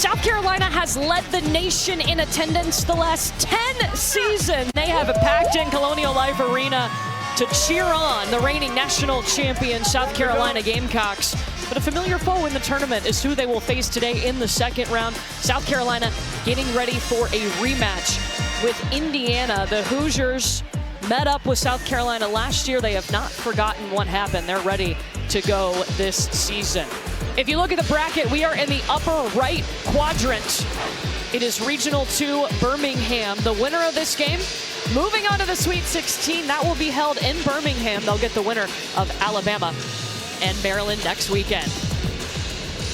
South Carolina has led the nation in attendance the last 10 seasons. They have packed in Colonial Life Arena to cheer on the reigning national champion South Carolina Gamecocks. But a familiar foe in the tournament is who they will face today in the second round. South Carolina getting ready for a rematch with Indiana. The Hoosiers met up with South Carolina last year. They have not forgotten what happened. They're ready to go this season. If you look at the bracket, we are in the upper right quadrant. It is Regional 2 Birmingham. The winner of this game moving on to the Sweet 16. That will be held in Birmingham. They'll get the winner of Alabama and Maryland next weekend.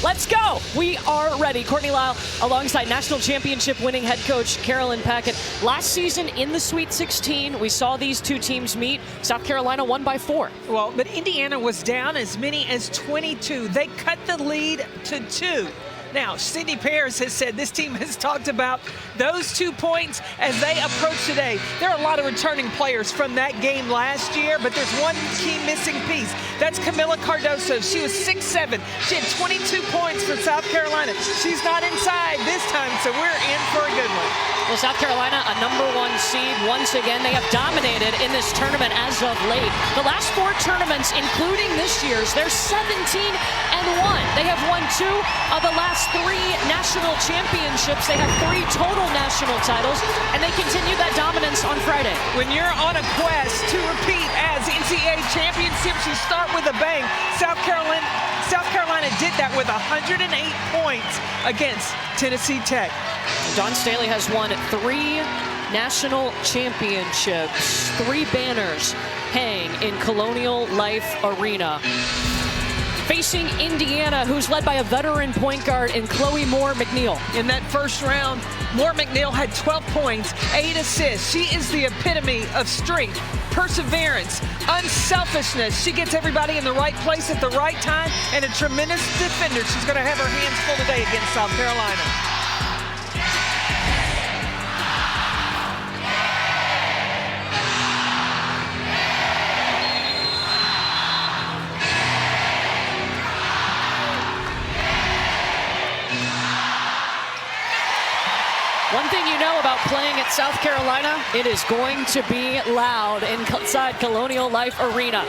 Let's go. We are ready. Courtney Lyle alongside national championship winning head coach Carolyn Packett. Last season in the Sweet 16, we saw these two teams meet. South Carolina won by 4. Well, but Indiana was down as many as 22. They cut the lead to 2. Now, Sydney Paris has said this team has talked about those 2 points as they approach today. There are a lot of returning players from that game last year, but there's one key missing piece. That's Camila Cardoso. She was 6'7". She had 22 points for South Carolina. She's not inside this time, so we're in for a good one. Well, South Carolina, a #1 seed. Once again, they have dominated in this tournament as of late. The last 4 tournaments, including this year's, they're 17-1. They have won 2 of the last 3 national championships. They have 3 total national titles, and they continue that dominance on Friday. When you're on a quest to repeat as NCAA championships, you start with a bang. South Carolina did that with 108 points against Tennessee Tech. Dawn Staley has won 3 national championships. 3 banners hang in Colonial Life Arena. Facing Indiana, who's led by a veteran point guard in Chloe Moore McNeil. In that first round, Moore McNeil had 12 points, 8 assists. She is the epitome of strength, perseverance, unselfishness. She gets everybody in the right place at the right time, and a tremendous defender. She's going to have her hands full today against South Carolina. One thing you know about playing at South Carolina, it is going to be loud inside Colonial Life Arena.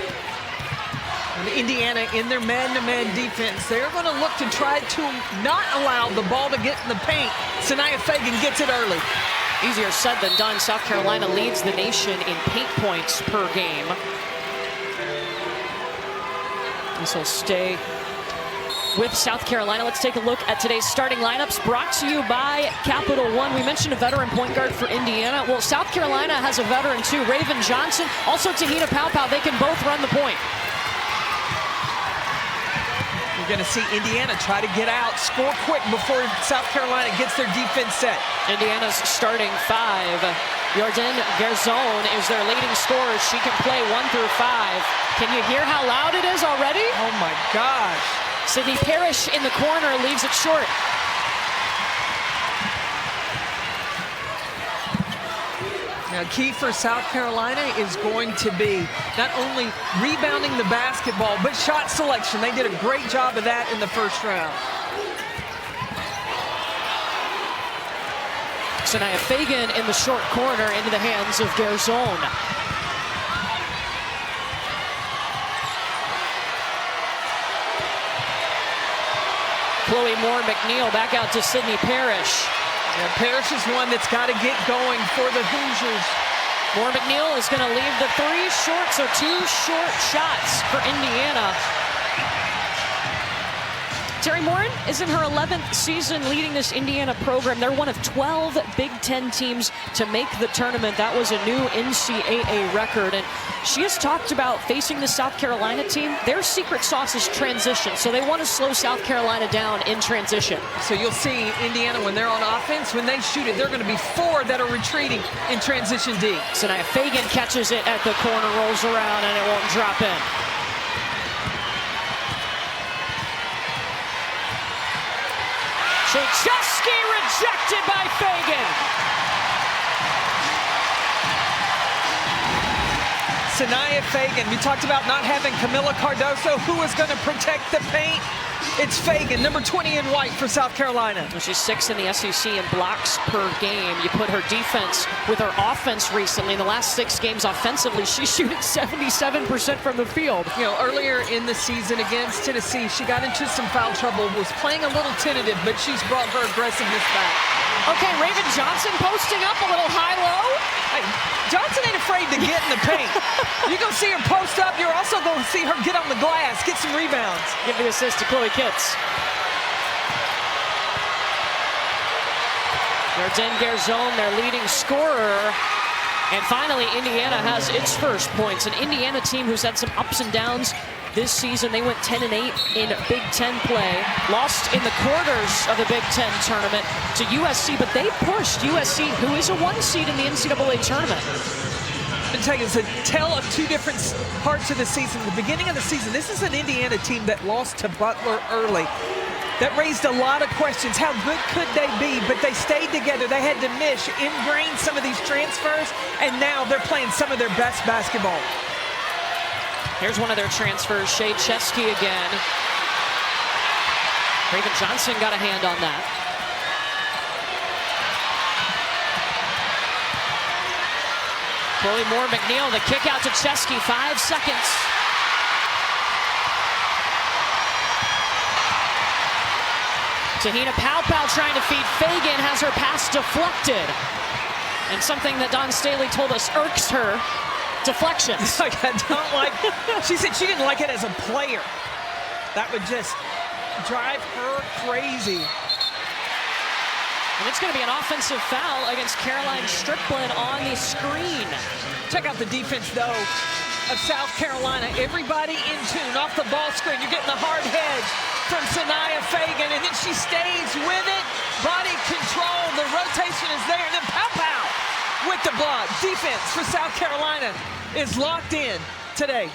And Indiana, in their man-to-man defense, they're going to look to try to not allow the ball to get in the paint. Sanaya Fagan gets it early. Easier said than done. South Carolina leads the nation in paint points per game. This will stay with South Carolina. Let's take a look at today's starting lineups, brought to you by Capital One. We mentioned a veteran point guard for Indiana. Well, South Carolina has a veteran too, Raven Johnson, also Tahina Paopao. They can both run the point. You're going to see Indiana try to get out, score quick before South Carolina gets their defense set. Indiana's starting 5. Jordan Garzon is their leading scorer. She can play 1 through 5. Can you hear how loud it is already? Oh my gosh. Sydney Parrish in the corner leaves it short. Now, key for South Carolina is going to be not only rebounding the basketball, but shot selection. They did a great job of that in the first round. Sanaya Fagan in the short corner into the hands of Garzon. Chloe Moore McNeil back out to Sydney Parrish. Yeah, Parrish is one that's got to get going for the Hoosiers. Moore McNeil is going to leave the 3 short, so 2 short shots for Indiana. Terry Morin is in her 11th season leading this Indiana program. They're one of 12 Big Ten teams to make the tournament. That was a new NCAA record. And she has talked about facing the South Carolina team. Their secret sauce is transition, so they want to slow South Carolina down in transition. So you'll see Indiana, when they're on offense, when they shoot it, they're going to be 4 that are retreating in transition D. Sanaya Fagan catches it at the corner, rolls around, and it won't drop in. Cholcheski rejected by Fagan. Sanaya Fagan, we talked about not having Camila Cardoso, who is going to protect the paint. It's Fagan, number 20 in white for South Carolina. Well, she's 6th in the SEC in blocks per game. You put her defense with her offense recently. In the last 6 games offensively, she's shooting 77% from the field. You know, earlier in the season against Tennessee, she got into some foul trouble, was playing a little tentative, but she's brought her aggressiveness back. Okay, Raven Johnson posting up a little high-low. Hey, Johnson ain't afraid to get in the paint. You're going to see her post up. You're also going to see her get on the glass, get some rebounds. Give the assist to Chloe Kitts. There's Jen Garzone, their leading scorer. And finally, Indiana has its first points. An Indiana team who's had some ups and downs this season. They went 10-8 in Big Ten play. Lost in the quarters of the Big Ten tournament to USC, but they pushed USC, who is a 1 seed in the NCAA tournament. I'll tell you, it's a tale of 2 different parts of the season. The beginning of the season, this is an Indiana team that lost to Butler early. That raised a lot of questions. How good could they be? But they stayed together. They had to ingrain some of these transfers, and now they're playing some of their best basketball. Here's one of their transfers, Shea Chesky again. Raven Johnson got a hand on that. Chloe Moore McNeil, the kick out to Chesky, 5 seconds. Tahina Paopao trying to feed Fagan, has her pass deflected. And something that Dawn Staley told us irks her, deflections. Like, I don't like, she said she didn't like it as a player. That would just drive her crazy. And it's going to be an offensive foul against Caroline Strickland on the screen. Check out the defense, though, of South Carolina. Everybody in tune, off the ball screen. You're getting the hard hedge from Sanaya Fagan, and then she stays with it. Body control, the rotation is there, and then Paopao with the block. Defense for South Carolina is locked in today.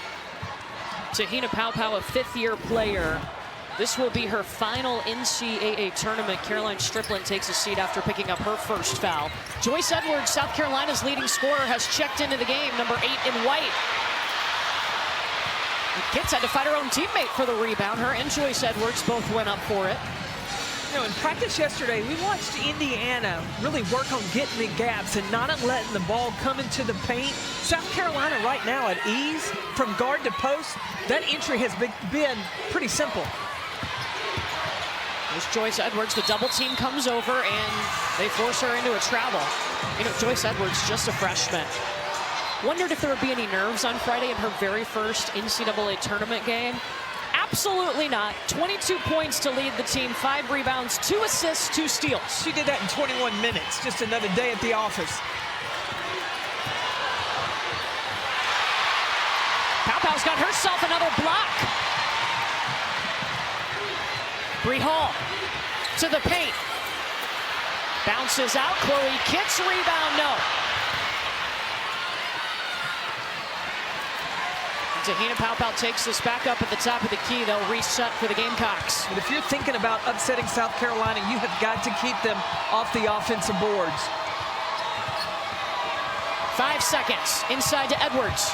Tahina Paopao, a 5th-year player. This will be her final NCAA tournament. Caroline Strickland takes a seat after picking up her first foul. Joyce Edwards, South Carolina's leading scorer, has checked into the game, number 8 in white. Kitts had to fight her own teammate for the rebound. Her and Joyce Edwards both went up for it. You know, in practice yesterday, we watched Indiana really work on getting the gaps and not letting the ball come into the paint. South Carolina right now at ease from guard to post. That entry has been pretty simple. There's Joyce Edwards. The double team comes over and they force her into a travel. You know, Joyce Edwards, just a freshman. Wondered if there would be any nerves on Friday in her very first NCAA tournament game. Absolutely not. 22 points to lead the team, 5 rebounds, 2 assists, 2 steals. She did that in 21 minutes. Just another day at the office. Paopao's got herself another block. Bree Hall to the paint. Bounces out. Chloe Kitts, rebound, no. Tahina Paopao takes this back up at the top of the key. They'll reset for the Gamecocks. But if you're thinking about upsetting South Carolina, you have got to keep them off the offensive boards. 5 seconds inside to Edwards.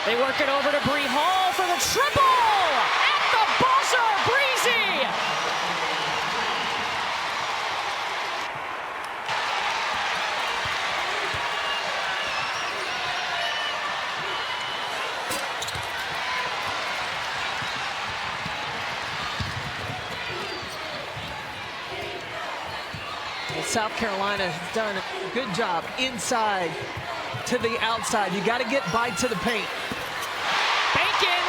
They work it over to Bree Hall for the triple! At the buzzer, Breezy! South Carolina has done a good job inside to the outside. You got to get by to the paint. Bacon.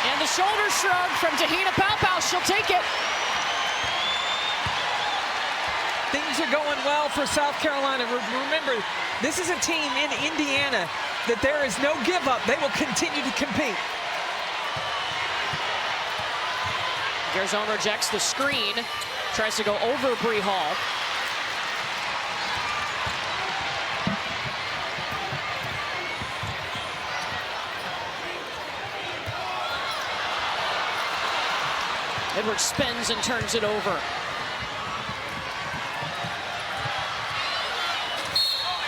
And the shoulder shrug from Tahina Paopao. She'll take it. Things are going well for South Carolina. Remember, this is a team in Indiana that there is no give up. They will continue to compete. Garzone rejects the screen. Tries to go over Bree Hall. Edwards spins and turns it over.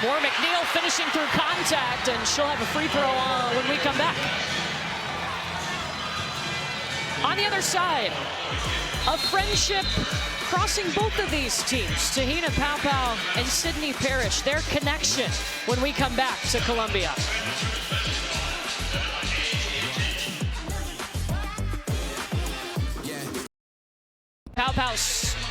Moore McNeil finishing through contact, and she'll have a free throw on when we come back. On the other side, a friendship crossing both of these teams, Te-Hina Paopao and Sydney Parrish, their connection when we come back to Columbia. Paopao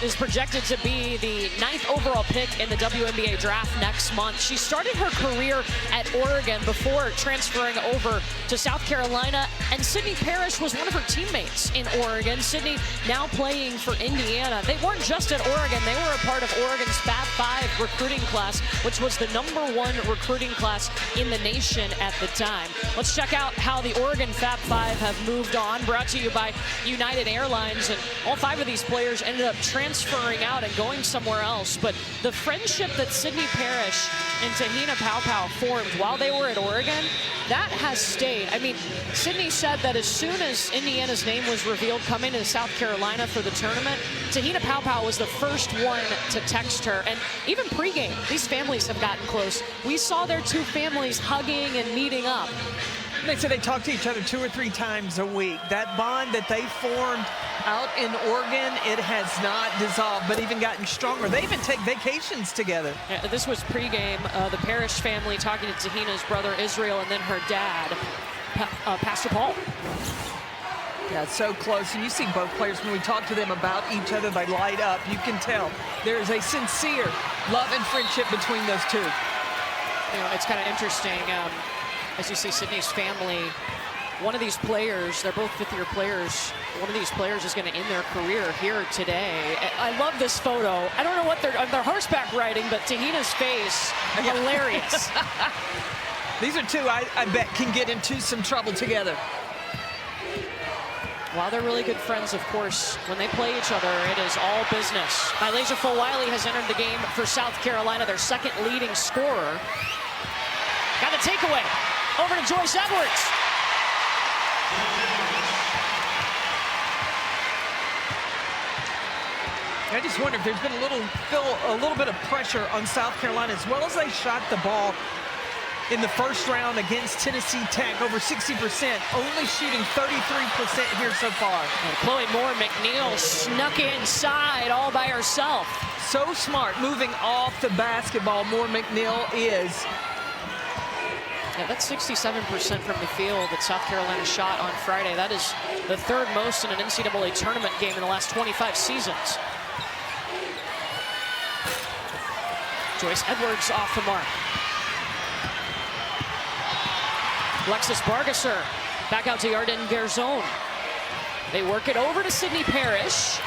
is projected to be the 9th overall pick in the WNBA draft next month. She started her career at Oregon before transferring over to South Carolina, and Sydney Parrish was one of her teammates in Oregon. Sydney now playing for Indiana. They weren't just at Oregon, they were a part of Oregon's Fab 5 recruiting class, which was the #1 recruiting class in the nation at the time. Let's check out how the Oregon Fab 5 have moved on, brought to you by United Airlines, and all 5 of these players ended up transferring out and going somewhere else. But the friendship that Sydney Parrish and Te-Hina Paopao formed while they were at Oregon, that has stayed. I mean, Sydney said that as soon as Indiana's name was revealed coming to South Carolina for the tournament, Te-Hina Paopao was the first one to text her. And even pregame, these families have gotten close. We saw their 2 families hugging and meeting up. They said they talk to each other 2 or 3 times a week. That bond that they formed out in Oregon, it has not dissolved, but even gotten stronger. They even take vacations together. Yeah, this was pregame, the Parrish family talking to Te-Hina's brother Israel and then her dad, Pastor Paul. Yeah, so close. And you see both players, when we talk to them about each other, they light up. You can tell there is a sincere love and friendship between those 2. You know, it's kind of interesting. As you see Sydney's family, one of these players, they're both 5th-year players, one of these players is going to end their career here today. I love this photo. I don't know what they're horseback riding, but Te-Hina's face, hilarious. These are 2 I bet can get into some trouble together. While they're really good friends, of course, when they play each other, it is all business. Nylasia Fulwiley has entered the game for South Carolina, their 2nd leading scorer. Got a takeaway. Over to Joyce Edwards. I just wonder if there's been a little bit of pressure on South Carolina, as well as they shot the ball in the first round against Tennessee Tech, over 60%, only shooting 33% here so far. And Chloe Moore McNeil snuck inside all by herself. So smart, moving off the basketball, Moore McNeil is. Yeah, that's 67% from the field that South Carolina shot on Friday. That is the 3rd most in an NCAA tournament game in the last 25 seasons. Joyce Edwards off the mark. Alexis Bargasser back out to Yarden Garzon. They work it over to Sydney Parrish.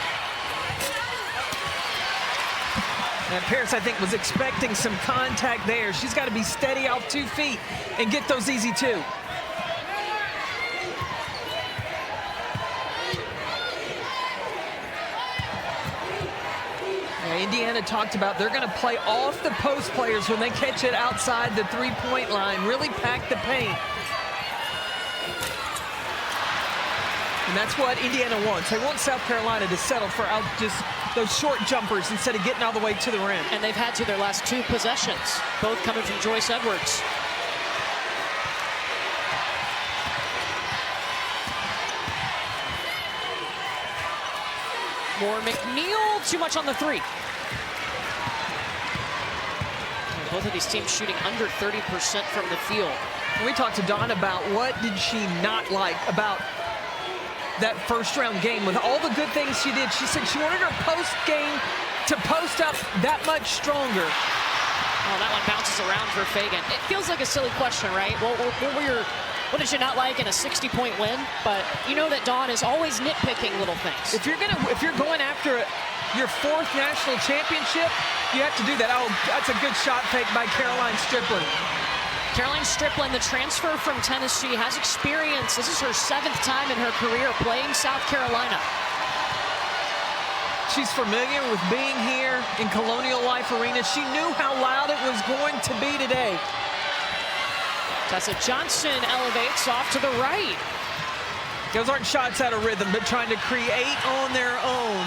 And Parrish, I think, was expecting some contact there. She's got to be steady off 2 feet and get those easy 2. Yeah, Indiana talked about they're going to play off the post players when they catch it outside the 3-point line, really pack the paint. And that's what Indiana wants. They want South Carolina to settle for out just those short jumpers instead of getting all the way to the rim. And they've had to their last 2 possessions, both coming from Joyce Edwards. Moore McNeil, too much on the 3. And both of these teams shooting under 30% from the field. We talked to Dawn about what did she not like about that first round game. With all the good things she did, she said she wanted her post game to post up that much stronger. Oh, that one bounces around for Fagan. It feels like a silly question, right? What did you not like in a 60-point win? But you know that Dawn is always nitpicking little things. If you're going after your 4th national championship, you have to do that. Oh, that's a good shot fake by Caroline Strickland. Caroline Strickland, the transfer from Tennessee, has experience. This is her 7th time in her career playing South Carolina. She's familiar with being here in Colonial Life Arena. She knew how loud it was going to be today. Tessa Johnson elevates off to the right. Those aren't shots out of rhythm, but trying to create on their own.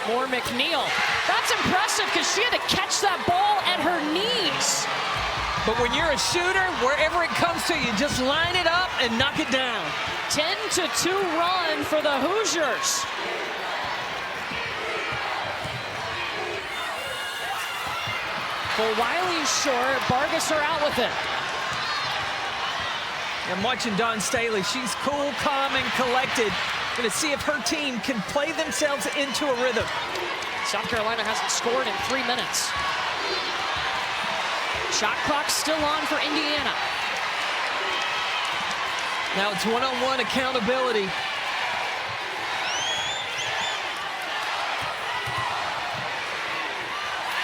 Moore McNeil. That's impressive because she had to catch that ball at her knees. But when you're a shooter, wherever it comes to you, just line it up and knock it down. 10-2 run for the Hoosiers. For Wiley short, Vargas are out with it. I'm watching Dawn Staley. She's cool, calm, and collected. Going to see if her team can play themselves into a rhythm. South Carolina hasn't scored in 3 minutes. Shot clock still on for Indiana. Now it's one-on-one accountability.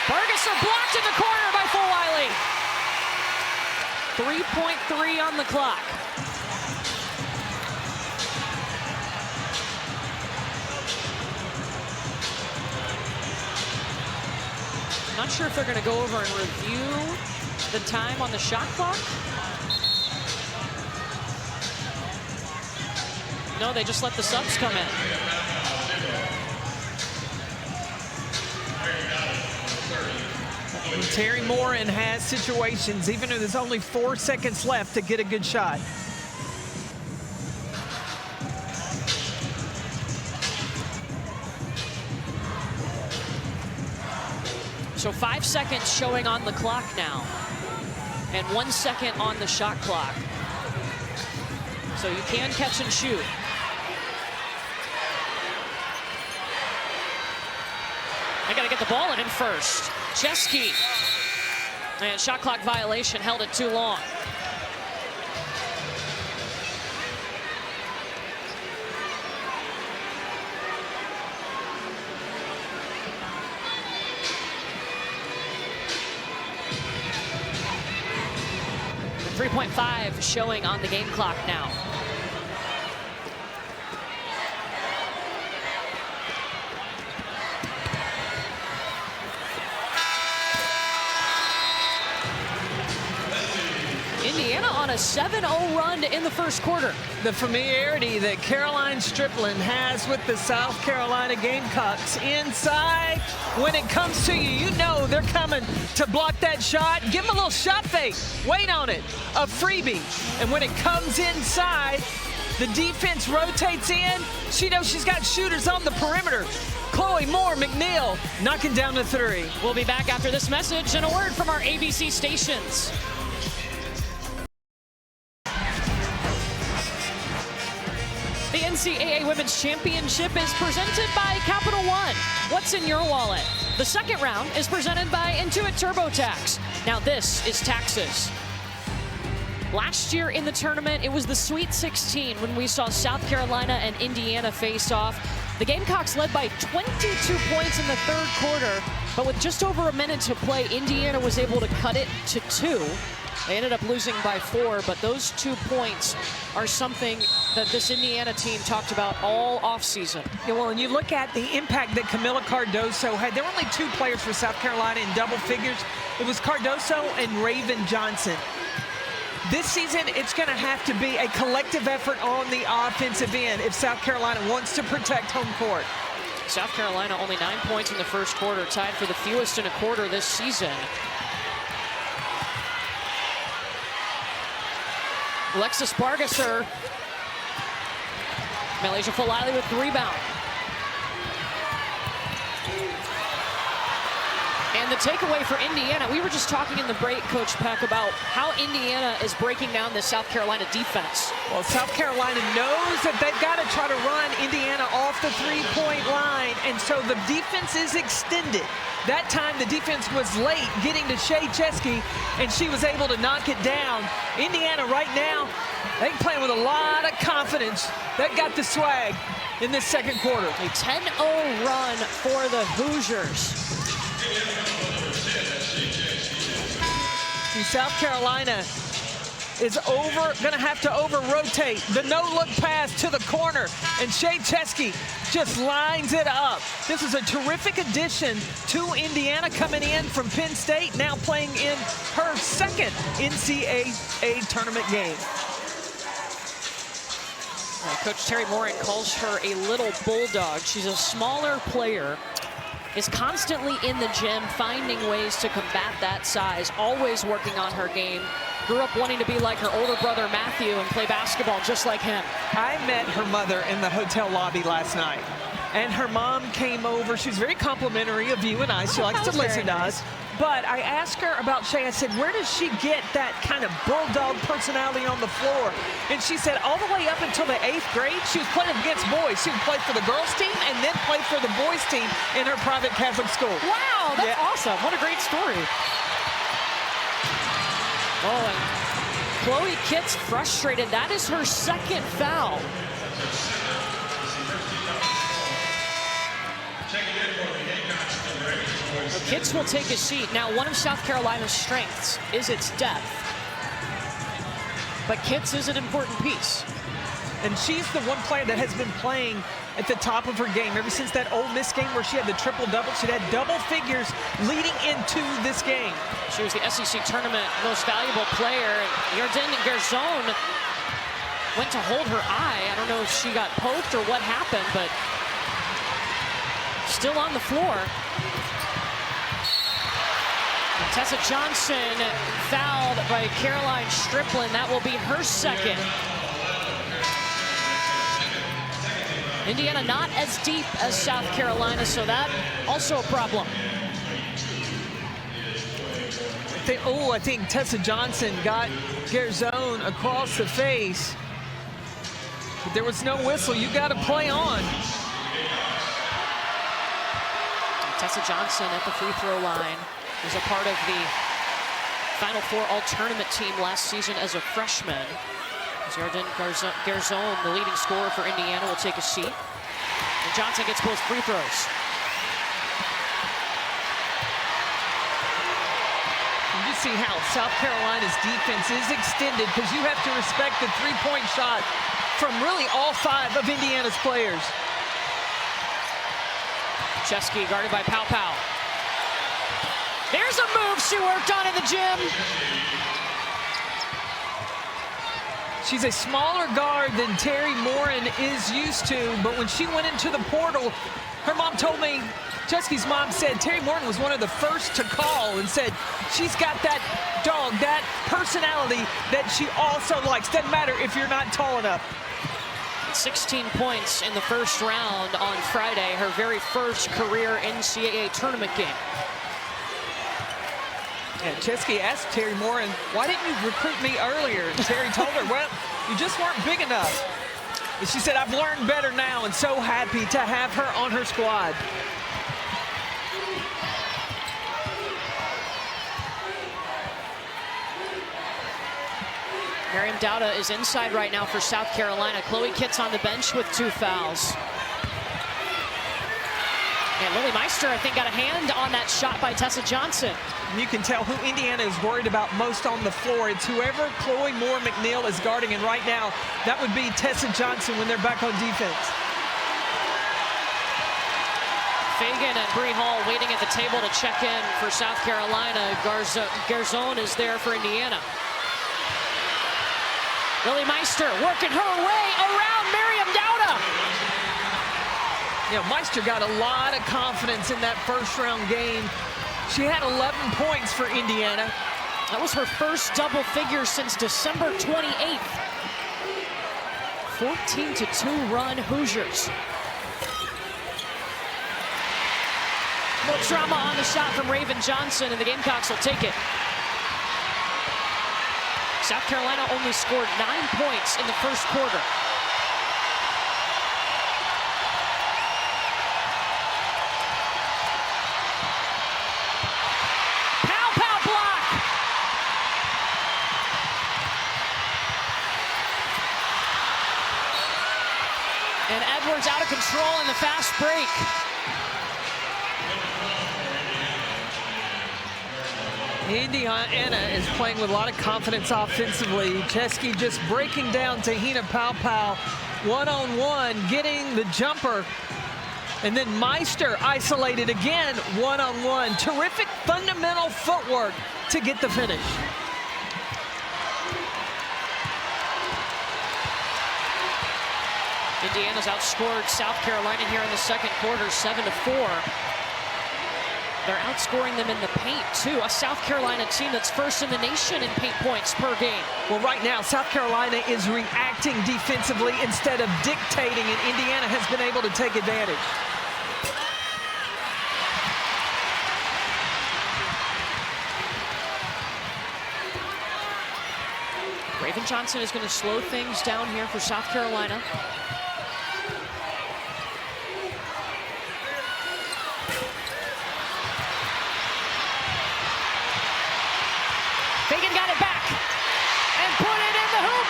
Vargas are blocked in the corner by Wiley. 3.3 on the clock. Not sure if they're going to go over and review the time on the shot clock. No, they just let the subs come in. And Terry Morin has situations, even though there's only 4 seconds left, to get a good shot. So 5 seconds showing on the clock now, and 1 second on the shot clock. So you can catch and shoot. I gotta get the ball in first. Chesky, and shot clock violation, held it too long. The 3.5 showing on the game clock now. Indiana on a 7-0 run in the first quarter. The familiarity that Caroline Strickland has with the South Carolina Gamecocks inside. When it comes to you, you know they're coming to block that shot. Give them a little shot fake. Wait on it. A freebie. And when it comes inside, the defense rotates in. She knows she's got shooters on the perimeter. Chloe Moore McNeil knocking down the three. We'll be back after this message and a word from our ABC stations. The NCAA Women's Championship is presented by Capital One. What's in your wallet? The second round is presented by Intuit TurboTax. Now this is taxes. Last year in the tournament, it was the Sweet 16 when we saw South Carolina and Indiana face off. The Gamecocks led by 22 points in the third quarter, but with just over a minute to play, Indiana was able to cut it to 2. They ended up losing by 4, but those 2 points are something that this Indiana team talked about all offseason. Yeah, well, and you look at the impact that Camila Cardoso had. There were only 2 players for South Carolina in double figures. It was Cardoso and Raven Johnson. This season, it's going to have to be a collective effort on the offensive end if South Carolina wants to protect home court. South Carolina only 9 points in the first quarter, tied for the fewest in a quarter this season. Alexis Bargasser. Malaysia Fulali with the rebound. And the takeaway for Indiana, we were just talking in the break, Coach Peck, about how Indiana is breaking down this South Carolina defense. Well, South Carolina knows that they've got to try to run Indiana off the three-point line, and so the defense is extended. That time, the defense was late getting to Shea Chesky, and she was able to knock it down. Indiana right now, they're playing with a lot of confidence. They've got the swag in this second quarter. A 10-0 run for the Hoosiers. See, South Carolina is going to have to over-rotate. The no-look pass to the corner, and Shea Chesky just lines it up. This is a terrific addition to Indiana, coming in from Penn State, now playing in her second NCAA tournament game. Coach Terry Morin calls her a little bulldog. She's a smaller player, is constantly in the gym, finding ways to combat that size, always working on her game. Grew up wanting to be like her older brother Matthew and play basketball just like him. I met her mother in the hotel lobby last night, and her mom came over. She was very complimentary of you and I. She likes to listen to us. But I asked her about Shay. I said, where does she get that kind of bulldog personality on the floor? And she said all the way up until the 8th grade, she was playing against boys. She would play for the girls team and then play for the boys team in her private Catholic school. Wow, that's awesome. What a great story. Oh, and Chloe Kitts frustrated. That is her second foul. Kitts will take a seat. Now, one of South Carolina's strengths is its depth. But Kitts is an important piece. And she's the one player that has been playing at the top of her game ever since that Ole Miss game where she had the triple-double. She had double figures leading into this game. She was the SEC tournament most valuable player. Yarden Garzon went to hold her eye. I don't know if she got poked or what happened, but still on the floor. Tessa Johnson fouled by Caroline Strickland. That will be her second. Indiana not as deep as South Carolina, so that also a problem. I think Tessa Johnson got Garzon across the face, but there was no whistle. You got to play on. Tessa Johnson at the free throw line was a part of the Final Four All-Tournament team last season as a freshman. Yarden Garzon, the leading scorer for Indiana, will take a seat. And Johnson gets both free throws. You see how South Carolina's defense is extended because you have to respect the three-point shot from really all 5 of Indiana's players. Chesky guarded by Pow Pow. There's a move she worked on in the gym. She's a smaller guard than Terry Morin is used to, but when she went into the portal, her mom told me, Chesky's mom said Terry Morin was one of the first to call and said she's got that dog, that personality that she also likes. Doesn't matter if you're not tall enough. 16 points in the first round on Friday, her very first career NCAA tournament game. And Chesky asked Terry Morin, why didn't you recruit me earlier? And Terry told her, well, you just weren't big enough. And she said, I've learned better now and so happy to have her on her squad. Miriam Dowda is inside right now for South Carolina. Chloe Kitts on the bench with 2 fouls. And Lily Meister, I think, got a hand on that shot by Tessa Johnson. You can tell who Indiana is worried about most on the floor. It's whoever Chloe Moore McNeil is guarding, and right now, that would be Tessa Johnson when they're back on defense. Fagan and Bree Hall waiting at the table to check in for South Carolina. Garzon is there for Indiana. Lily Meister working her way around Miriam Dowda. You know, Meister got a lot of confidence in that first-round game. She had 11 points for Indiana. That was her first double figure since December 28th. 14-2 run Hoosiers. More trauma on the shot from Raven Johnson, and the Gamecocks will take it. South Carolina only scored 9 points in the first quarter. And Edwards out of control in the fast break. Indiana is playing with a lot of confidence offensively. Chesky just breaking down Tahina Pow Pow one-on-one, getting the jumper. And then Meister isolated again one-on-one. Terrific fundamental footwork to get the finish. Indiana's outscored South Carolina here in the second quarter, 7-4. They're outscoring them in the paint, too. A South Carolina team that's first in the nation in paint points per game. Well, right now, South Carolina is reacting defensively instead of dictating, and Indiana has been able to take advantage. Raven Johnson is going to slow things down here for South Carolina. Fagan got it back and put it in the hoop.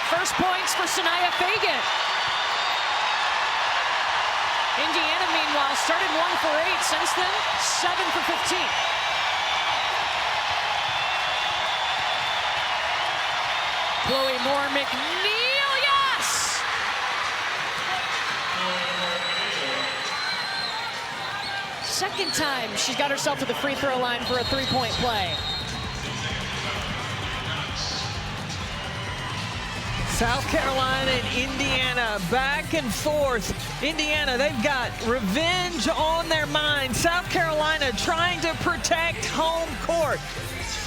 First points for Sanaya Fagan. Indiana, meanwhile, started 1 for 8. Since then, 7 for 15. Chloe Moore McNeil, yes! Second time she's got herself to the free throw line for a three-point play. South Carolina and Indiana back and forth. Indiana, they've got revenge on their mind. South Carolina trying to protect home court.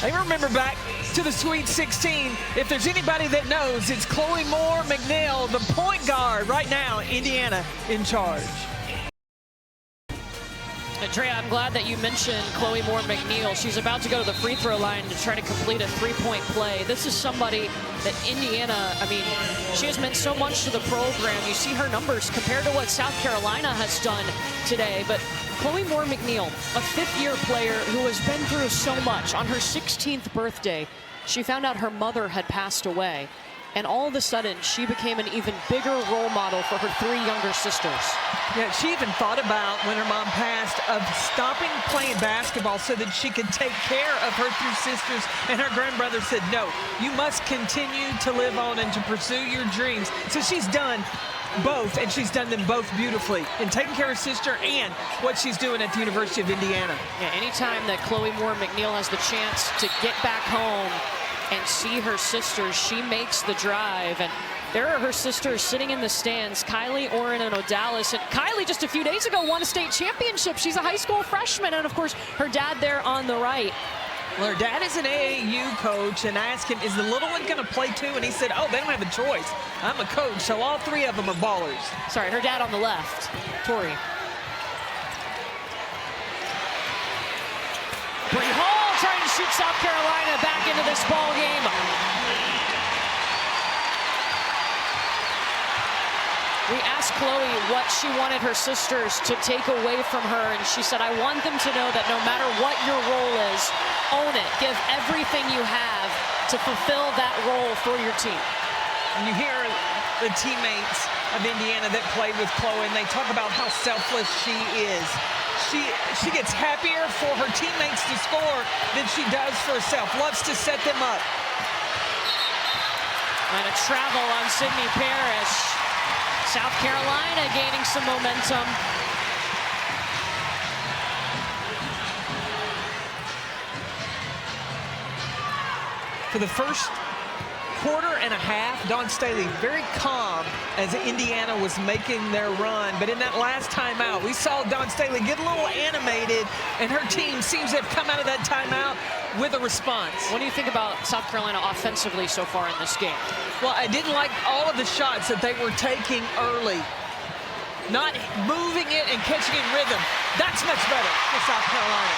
I remember back to the Sweet 16. If there's anybody that knows, it's Chloe Moore McNeil, the point guard. Right now, Indiana in charge. Andrea, I'm glad that you mentioned Chloe Moore McNeil. She's about to go to the free throw line to try to complete a three-point play. This is somebody that Indiana, I mean, she has meant so much to the program. You see her numbers compared to what South Carolina has done today. But Chloe Moore McNeil, a fifth-year player who has been through so much. On her 16th birthday, she found out her mother had passed away. And all of a sudden, she became an even bigger role model for her 3 younger sisters. Yeah, she even thought about, when her mom passed, of stopping playing basketball so that she could take care of her 3 sisters. And her grandbrother said, no, you must continue to live on and to pursue your dreams. So she's done both, and she's done them both beautifully in taking care of her sister and what she's doing at the University of Indiana. Yeah, anytime that Chloe Moore McNeil has the chance to get back home and see her sisters, she makes the drive. And there are her sisters sitting in the stands, Kylie, Oren, and Odalis. And Kylie, just a few days ago, won a state championship. She's a high school freshman. And, of course, her dad there on the right. Well, her dad is an AAU coach, and I asked him, is the little one going to play too? And he said, oh, they don't have a choice. I'm a coach, so all 3 of them are ballers. Sorry, her dad on the left, Tori. Bree Hall trying to shoot South Carolina back into this ball game. We asked Chloe what she wanted her sisters to take away from her, and she said, I want them to know that no matter what your role is, own it. Give everything you have to fulfill that role for your team. And you hear the teammates of Indiana that play with Chloe, and they talk about how selfless she is. She gets happier for her teammates to score than she does for herself. Loves to set them up. And a travel on Sydney Parrish. South Carolina gaining some momentum. For the first quarter and a half, Dawn Staley very calm as Indiana was making their run. But in that last timeout, we saw Dawn Staley get a little animated, and her team seems to have come out of that timeout with a response. What do you think about South Carolina offensively so far in this game? Well, I didn't like all of the shots that they were taking early. Not moving it and catching in rhythm. That's much better for South Carolina.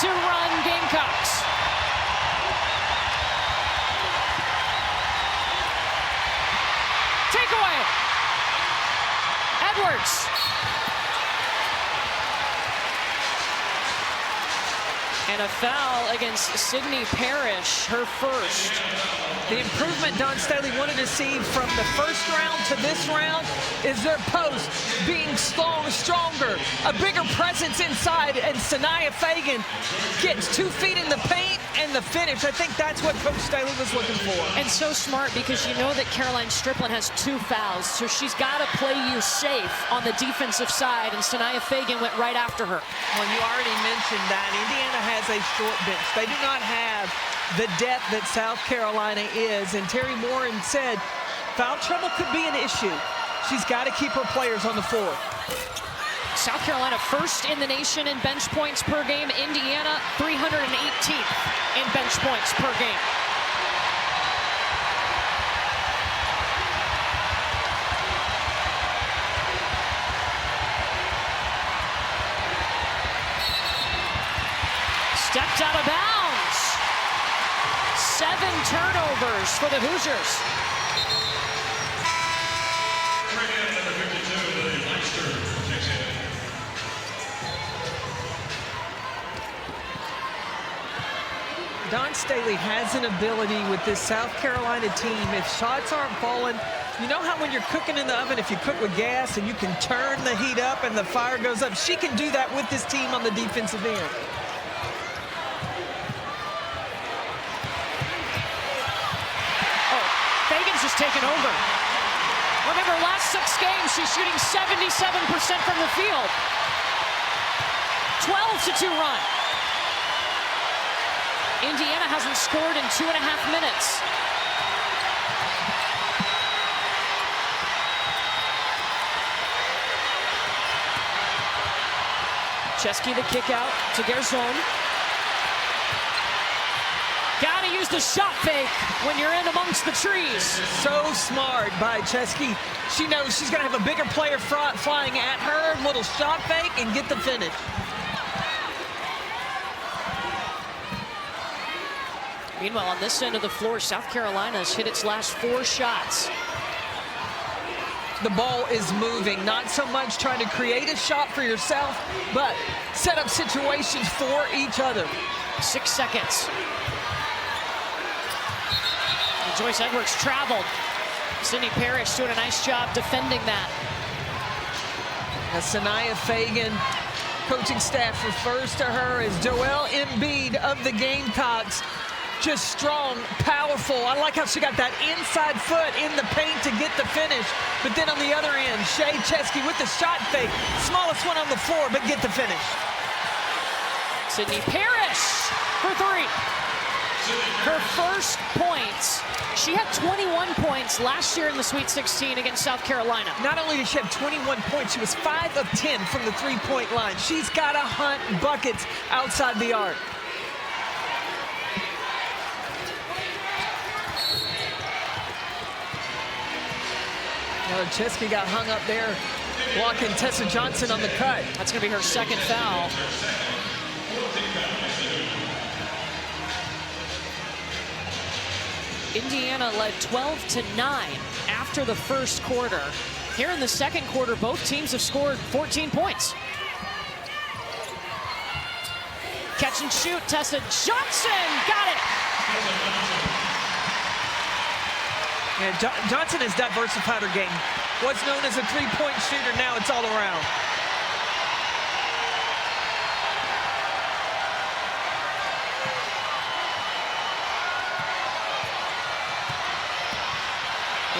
To run Gamecocks. Takeaway. Edwards. And a foul against Sydney Parrish, her first. The improvement Dawn Staley wanted to see from the first round to this round is their post being stronger, a bigger presence inside, and Sanaya Fagan gets 2 feet in the paint and the finish. I think that's what Coach Staley was looking for. And so smart, because you know that Caroline Strickland has 2 fouls, so she's got to play you safe on the defensive side, and Sanaya Fagan went right after her. Well, you already mentioned that. Indiana has a short bench. They do not have the depth that South Carolina is, and Terry Morin said foul trouble could be an issue. She's got to keep her players on the floor. South Carolina first in the nation in bench points per game. Indiana 318th in bench points per game. Stepped out of bounds. 7 turnovers for the Hoosiers. Don Staley has an ability with this South Carolina team. If shots aren't falling, you know how when you're cooking in the oven, if you cook with gas and you can turn the heat up and the fire goes up, she can do that with this team on the defensive end. Oh, Fagan's just taken over. Remember, last 6 games, she's shooting 77% from the field. 12-2 run. Indiana hasn't scored in 2.5 minutes. Chesky the kick out to Garzon. Gotta use the shot fake when you're in amongst the trees. So smart by Chesky. She knows she's gonna have a bigger player flying at her, little shot fake, and get the finish. Meanwhile, on this end of the floor, South Carolina has hit its last 4 shots. The ball is moving, not so much trying to create a shot for yourself, but set up situations for each other. 6 seconds. And Joyce Edwards traveled. Sydney Parrish doing a nice job defending that. As Sanaya Fagan, coaching staff refers to her as Joelle Embiid of the Gamecocks. Just strong, powerful. I like how she got that inside foot in the paint to get the finish. But then on the other end, Shea Chesky with the shot fake. Smallest one on the floor, but get the finish. Sydney Parrish for 3. Her first points. She had 21 points last year in the Sweet 16 against South Carolina. Not only did she have 21 points, she was 5 of 10 from the three-point line. She's got to hunt buckets outside the arc. Chesky got hung up there, blocking Tessa Johnson on the cut. That's going to be her 2nd foul. Indiana led 12-9 after the first quarter. Here in the second quarter, both teams have scored 14 points. Catch and shoot, Tessa Johnson, got it. And Johnson has diversified her game. What's known as a three-point shooter, now it's all around.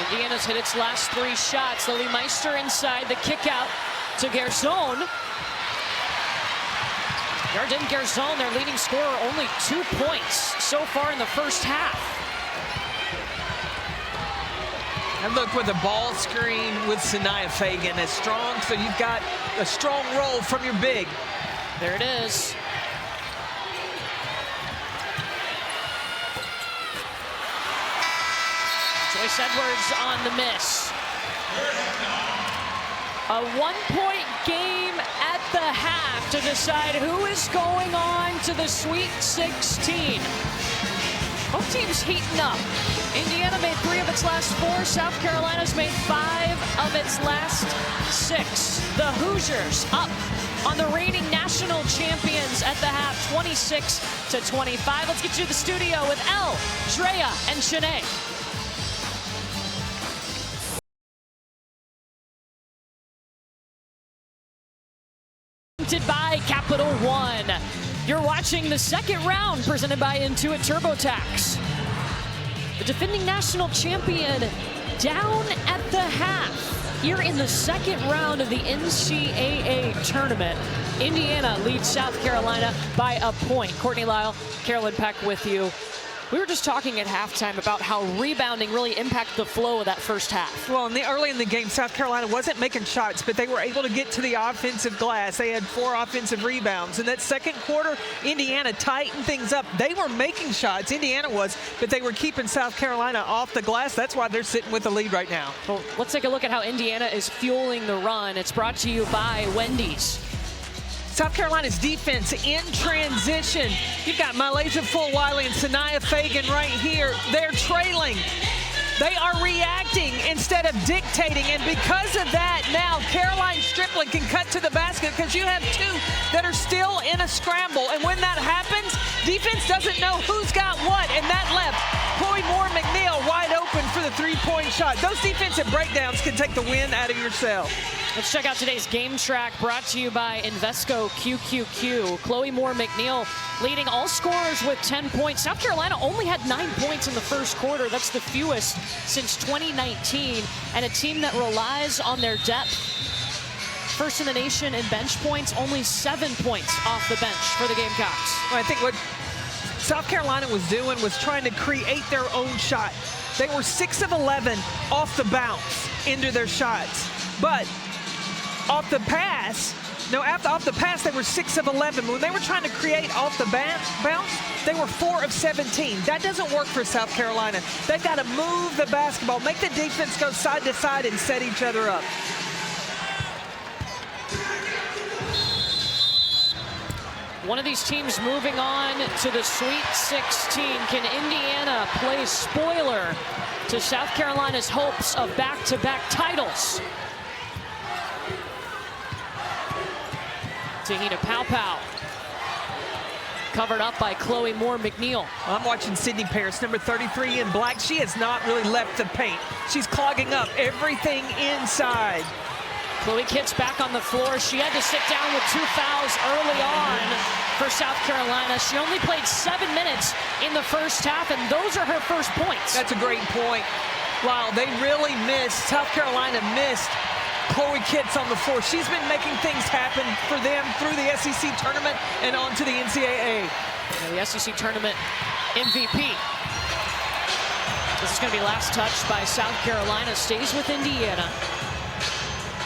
Indiana's hit its last 3 shots. Lily Meister inside, the kick out to Garzon. Yarden Garzon, their leading scorer, only 2 points so far in the first half. And look with a ball screen with Sanaya Fagan, as strong, so you've got a strong roll from your big. There it is. Joyce Edwards on the miss. A 1-point game at the half to decide who is going on to the Sweet 16. Both teams heating up. Indiana made 3 of its last 4. South Carolina's made 5 of its last 6. The Hoosiers up on the reigning national champions at the half, 26-25. Let's get you to the studio with Elle, Drea, and Shanae. By Capital One. You're watching the second round presented by Intuit TurboTax. The defending national champion down at the half. Here in the second round of the NCAA tournament, Indiana leads South Carolina by a point. Courtney Lyle, Carolyn Peck with you. We were just talking at halftime about how rebounding really impacted the flow of that first half. Well, early in the game, South Carolina wasn't making shots, but they were able to get to the offensive glass. They had 4 offensive rebounds. In that second quarter, Indiana tightened things up. They were making shots, Indiana was, but they were keeping South Carolina off the glass. That's why they're sitting with the lead right now. Well, let's take a look at how Indiana is fueling the run. It's brought to you by Wendy's. South Carolina's defense in transition. You've got Malaysia Fulwiley and Sanaya Fagan right here. They're trailing. They are reacting instead of dictating, and because of that, now Caroline Strickland can cut to the basket because you have 2 that are still in a scramble, and when that happens, defense doesn't know who's got what, and that left Chloe Moore McNeil wide open for the 3-point shot. Those defensive breakdowns can take the wind out of your sail. Let's check out today's game track brought to you by Invesco QQQ. Chloe Moore McNeil leading all scorers with 10 points. South Carolina only had 9 points in the first quarter. That's the fewest since 2019, and a team that relies on their depth. First in the nation in bench points, only 7 points off the bench for the Gamecocks. Well, I think what South Carolina was doing was trying to create their own shot. They were 6 of 11 off the bounce into their shots, but off the pass, off the pass, they were 6 of 11. When they were trying to create off the bounce, they were 4 of 17. That doesn't work for South Carolina. They've got to move the basketball, make the defense go side to side and set each other up. One of these teams moving on to the Sweet 16. Can Indiana play spoiler to South Carolina's hopes of back-to-back titles? Tahina Paopao, covered up by Chloe Moore McNeil. I'm watching Sydney Paris, number 33 in black. She has not really left the paint. She's clogging up everything inside. Chloe Kitt's back on the floor. She had to sit down with 2 fouls early on for South Carolina. She only played 7 minutes in the first half, and those are her first points. That's a great point. Wow, they really missed, South Carolina missed Chloe Kitt's on the floor. She's been making things happen for them through the SEC tournament and on to the NCAA. Yeah, the SEC tournament MVP. This is going to be last touched by South Carolina. Stays with Indiana.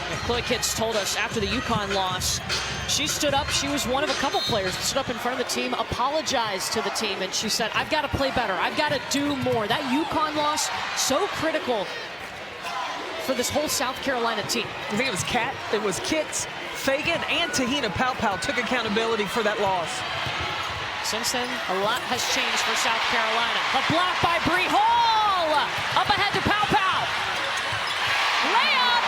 And Chloe Kitt's told us after the UConn loss, she stood up. She was one of a couple players that stood up in front of the team, apologized to the team, and she said, I've got to play better. I've got to do more. That UConn loss, so critical for this whole South Carolina team. I think it was Kitts, Fagan, and Tahina Paopao took accountability for that loss. Since then, a lot has changed for South Carolina. A block by Bree Hall! Up ahead to Paopao. Layup!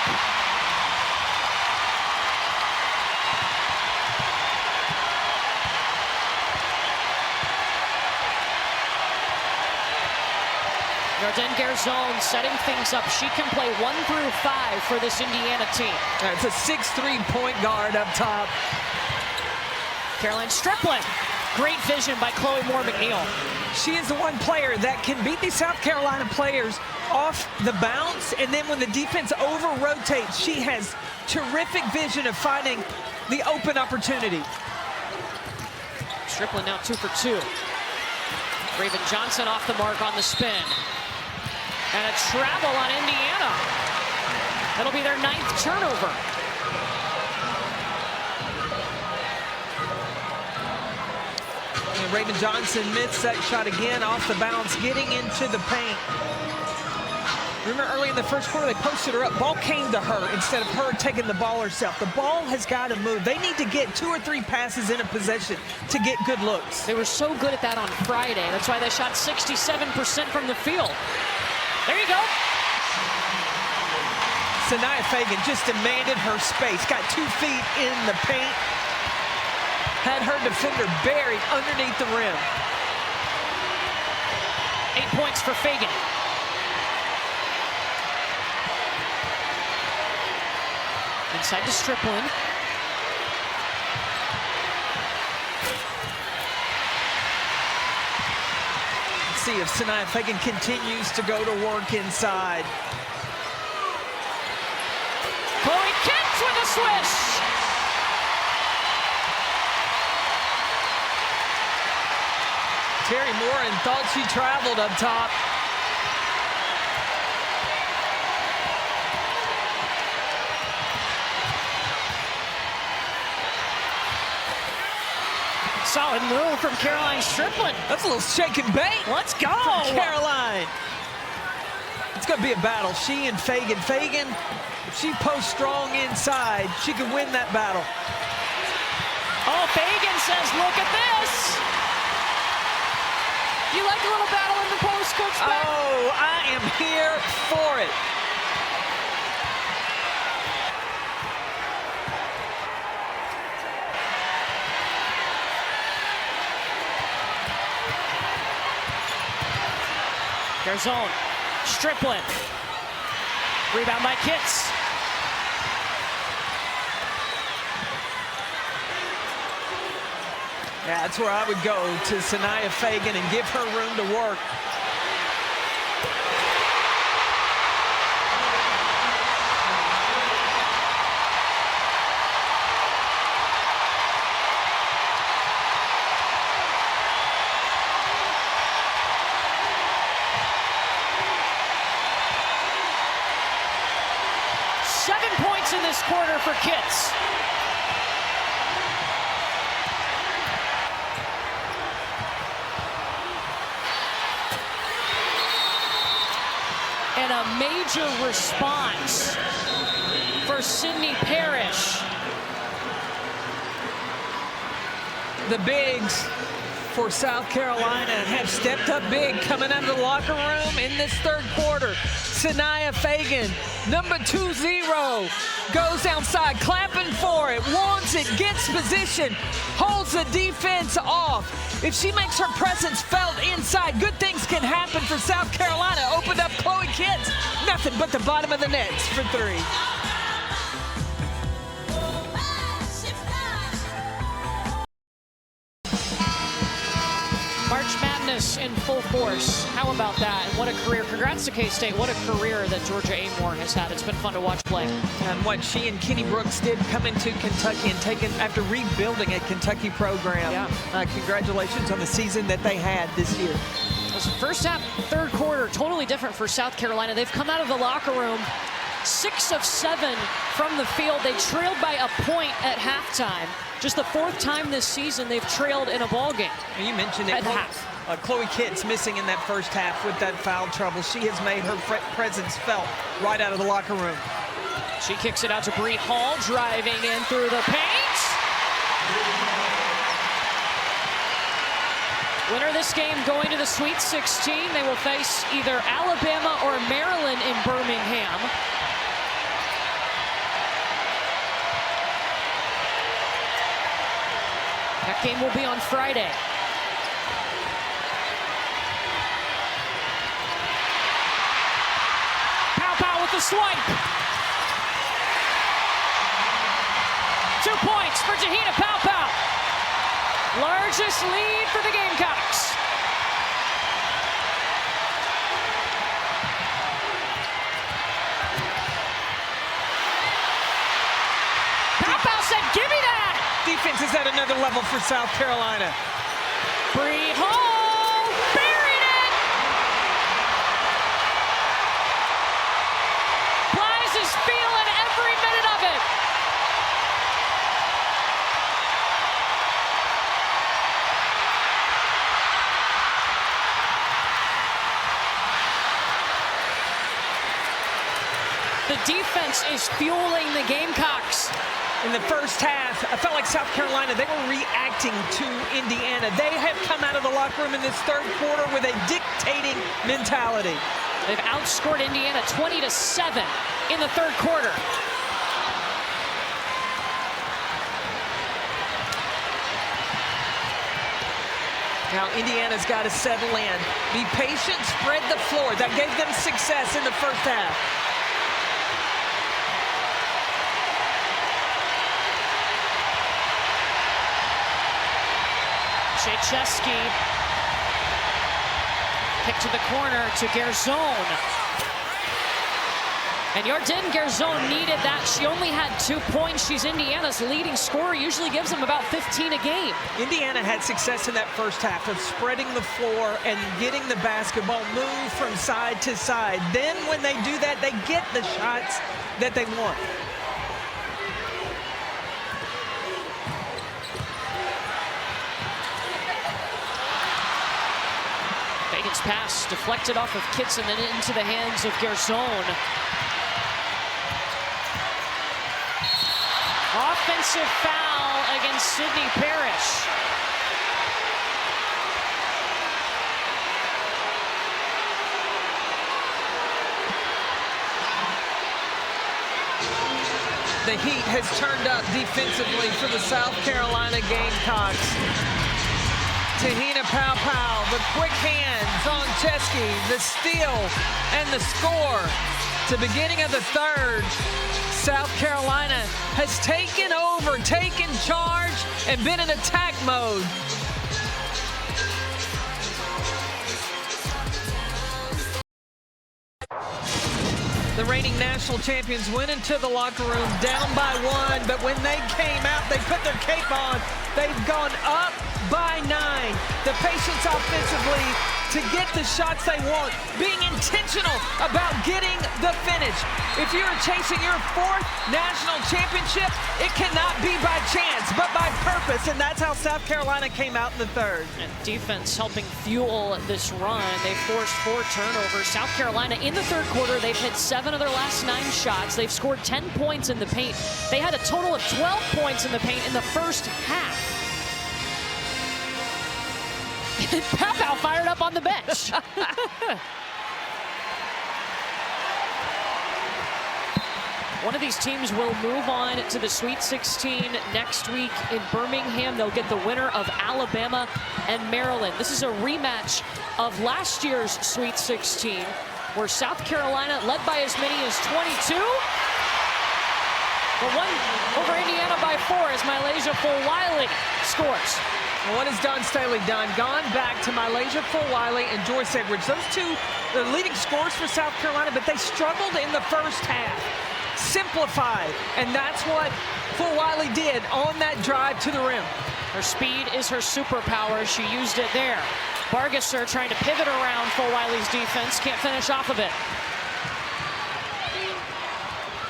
Jordan Garzone setting things up. She can play 1 through 5 for this Indiana team. It's a 6'3" point guard up top. Caroline Strickland. Great vision by Chloe Moore McNeil. She is the one player that can beat these South Carolina players off the bounce, and then when the defense over-rotates, she has terrific vision of finding the open opportunity. Strickland now 2 for 2. Raven Johnson off the mark on the spin. And a travel on Indiana. That'll be their 9th turnover. And Raven Johnson missed that shot again off the bounce, getting into the paint. Remember early in the first quarter, they posted her up. Ball came to her instead of her taking the ball herself. The ball has got to move. They need to get 2 or 3 passes in a possession to get good looks. They were so good at that on Friday. That's why they shot 67% from the field. There you go. Sanaya Fagan just demanded her space. Got 2 feet in the paint. Had her defender buried underneath the rim. 8 points for Fagan. Inside to Strickland. see if Sanaya Fagan continues to go to work inside. Chloe Kitts with a swish. Terry Morin thought she traveled up top. Solid move from Caroline Strickland. That's a little shake and bake. Let's go. From Caroline. It's going to be a battle. She and Fagan. Fagan, if she posts strong inside, she can win that battle. Oh, Fagan says, look at this. You like a little battle in the post, Coach Beck? Oh, I am here for it. Garzone, Strickland. Rebound by Kitts. Yeah, that's where I would go, to Sanaya Fagan and give her room to work. In this quarter for Kitts. And a major response for Sydney Parrish. The bigs for South Carolina have stepped up big coming out of the locker room in this third quarter. Sanaya Fagan, number 2-0, goes outside, clapping for it, wants it, gets position, holds the defense off. If she makes her presence felt inside, good things can happen for South Carolina. Opened up Chloe Kitts, nothing but the bottom of the net for three. March Madness in full force. How about that? And what a career. Congrats to K-State. What a career that Georgia Amore has had. It's been fun to watch play. And what she and Kenny Brooks did coming to Kentucky and taking, after rebuilding a Kentucky program. Yeah. Congratulations on the season that they had this year. First half, third quarter, totally different for South Carolina. They've come out of the locker room 6 of 7 from the field. They trailed by a point at halftime. Just the 4th time this season they've trailed in a ball game. You mentioned it. At half. Chloe Kitts missing in that first half with that foul trouble. She has made her presence felt right out of the locker room. She kicks it out to Bree Hall, driving in through the paint. Winner of this game going to the Sweet 16. They will face either Alabama or Maryland in Birmingham. That game will be on Friday. Pow with the swipe. 2 points for Jahina Pow. Largest lead for the Gamecocks. Pow said, give me that. Defense is at another level for South Carolina. Bree Hall buried it. Plies is feeling every minute of it. The defense is fueling the Gamecocks. In the first half, I felt like South Carolina, they were reacting to Indiana. They have come out of the locker room in this third quarter with a dictating mentality. They've outscored Indiana 20-7 in the third quarter. Now Indiana's got to settle in. Be patient, spread the floor. That gave them success in the first half. Krzyzewski Kick to the corner to Gerzon. And Yardin Gerzon needed that. She only had 2 points. She's Indiana's leading scorer. Usually gives them about 15 a game. Indiana had success in that first half of spreading the floor and getting the basketball move from side to side. Then when they do that, they get the shots that they want. Fagan's pass deflected off of Kitts and then into the hands of Gerzon. Offensive foul against Sydney Parrish. The heat has turned up defensively for the South Carolina Gamecocks. Tahina Paopao, the quick hands on Chesky, the steal and the score. To the beginning of the third, South Carolina has taken over, taken charge, and been in attack mode. The reigning national champions went into the locker room down by 1, but when they came out, they put their cape on. They've gone up by 9. The patience offensively to get the shots they want, being intentional about getting the finish. If you're chasing your 4th national championship, it cannot be by chance, but by purpose, and that's how South Carolina came out in the third. And defense helping fuel this run. They forced 4 turnovers. South Carolina in the third quarter, they've hit 7 of their last 9 shots. They've scored 10 points in the paint. They had a total of 12 points in the paint in the first half. Paopao fired up on the bench. One of these teams will move on to the Sweet 16 next week in Birmingham. They'll get the winner of Alabama and Maryland. This is a rematch of last year's Sweet 16, where South Carolina led by as many as 22. But won over Indiana by 4 as Malaysia Fulwiley scores. Well, what has Dawn Staley done? Gone back to Malaysia Fulwiley and Joyce Edwards. Those two, the leading scorers for South Carolina, but they struggled in the first half. Simplified, and that's what Fulwiley did on that drive to the rim. Her speed is her superpower. She used it there. Bargesser trying to pivot around Fulwiley's defense. Can't finish off of it.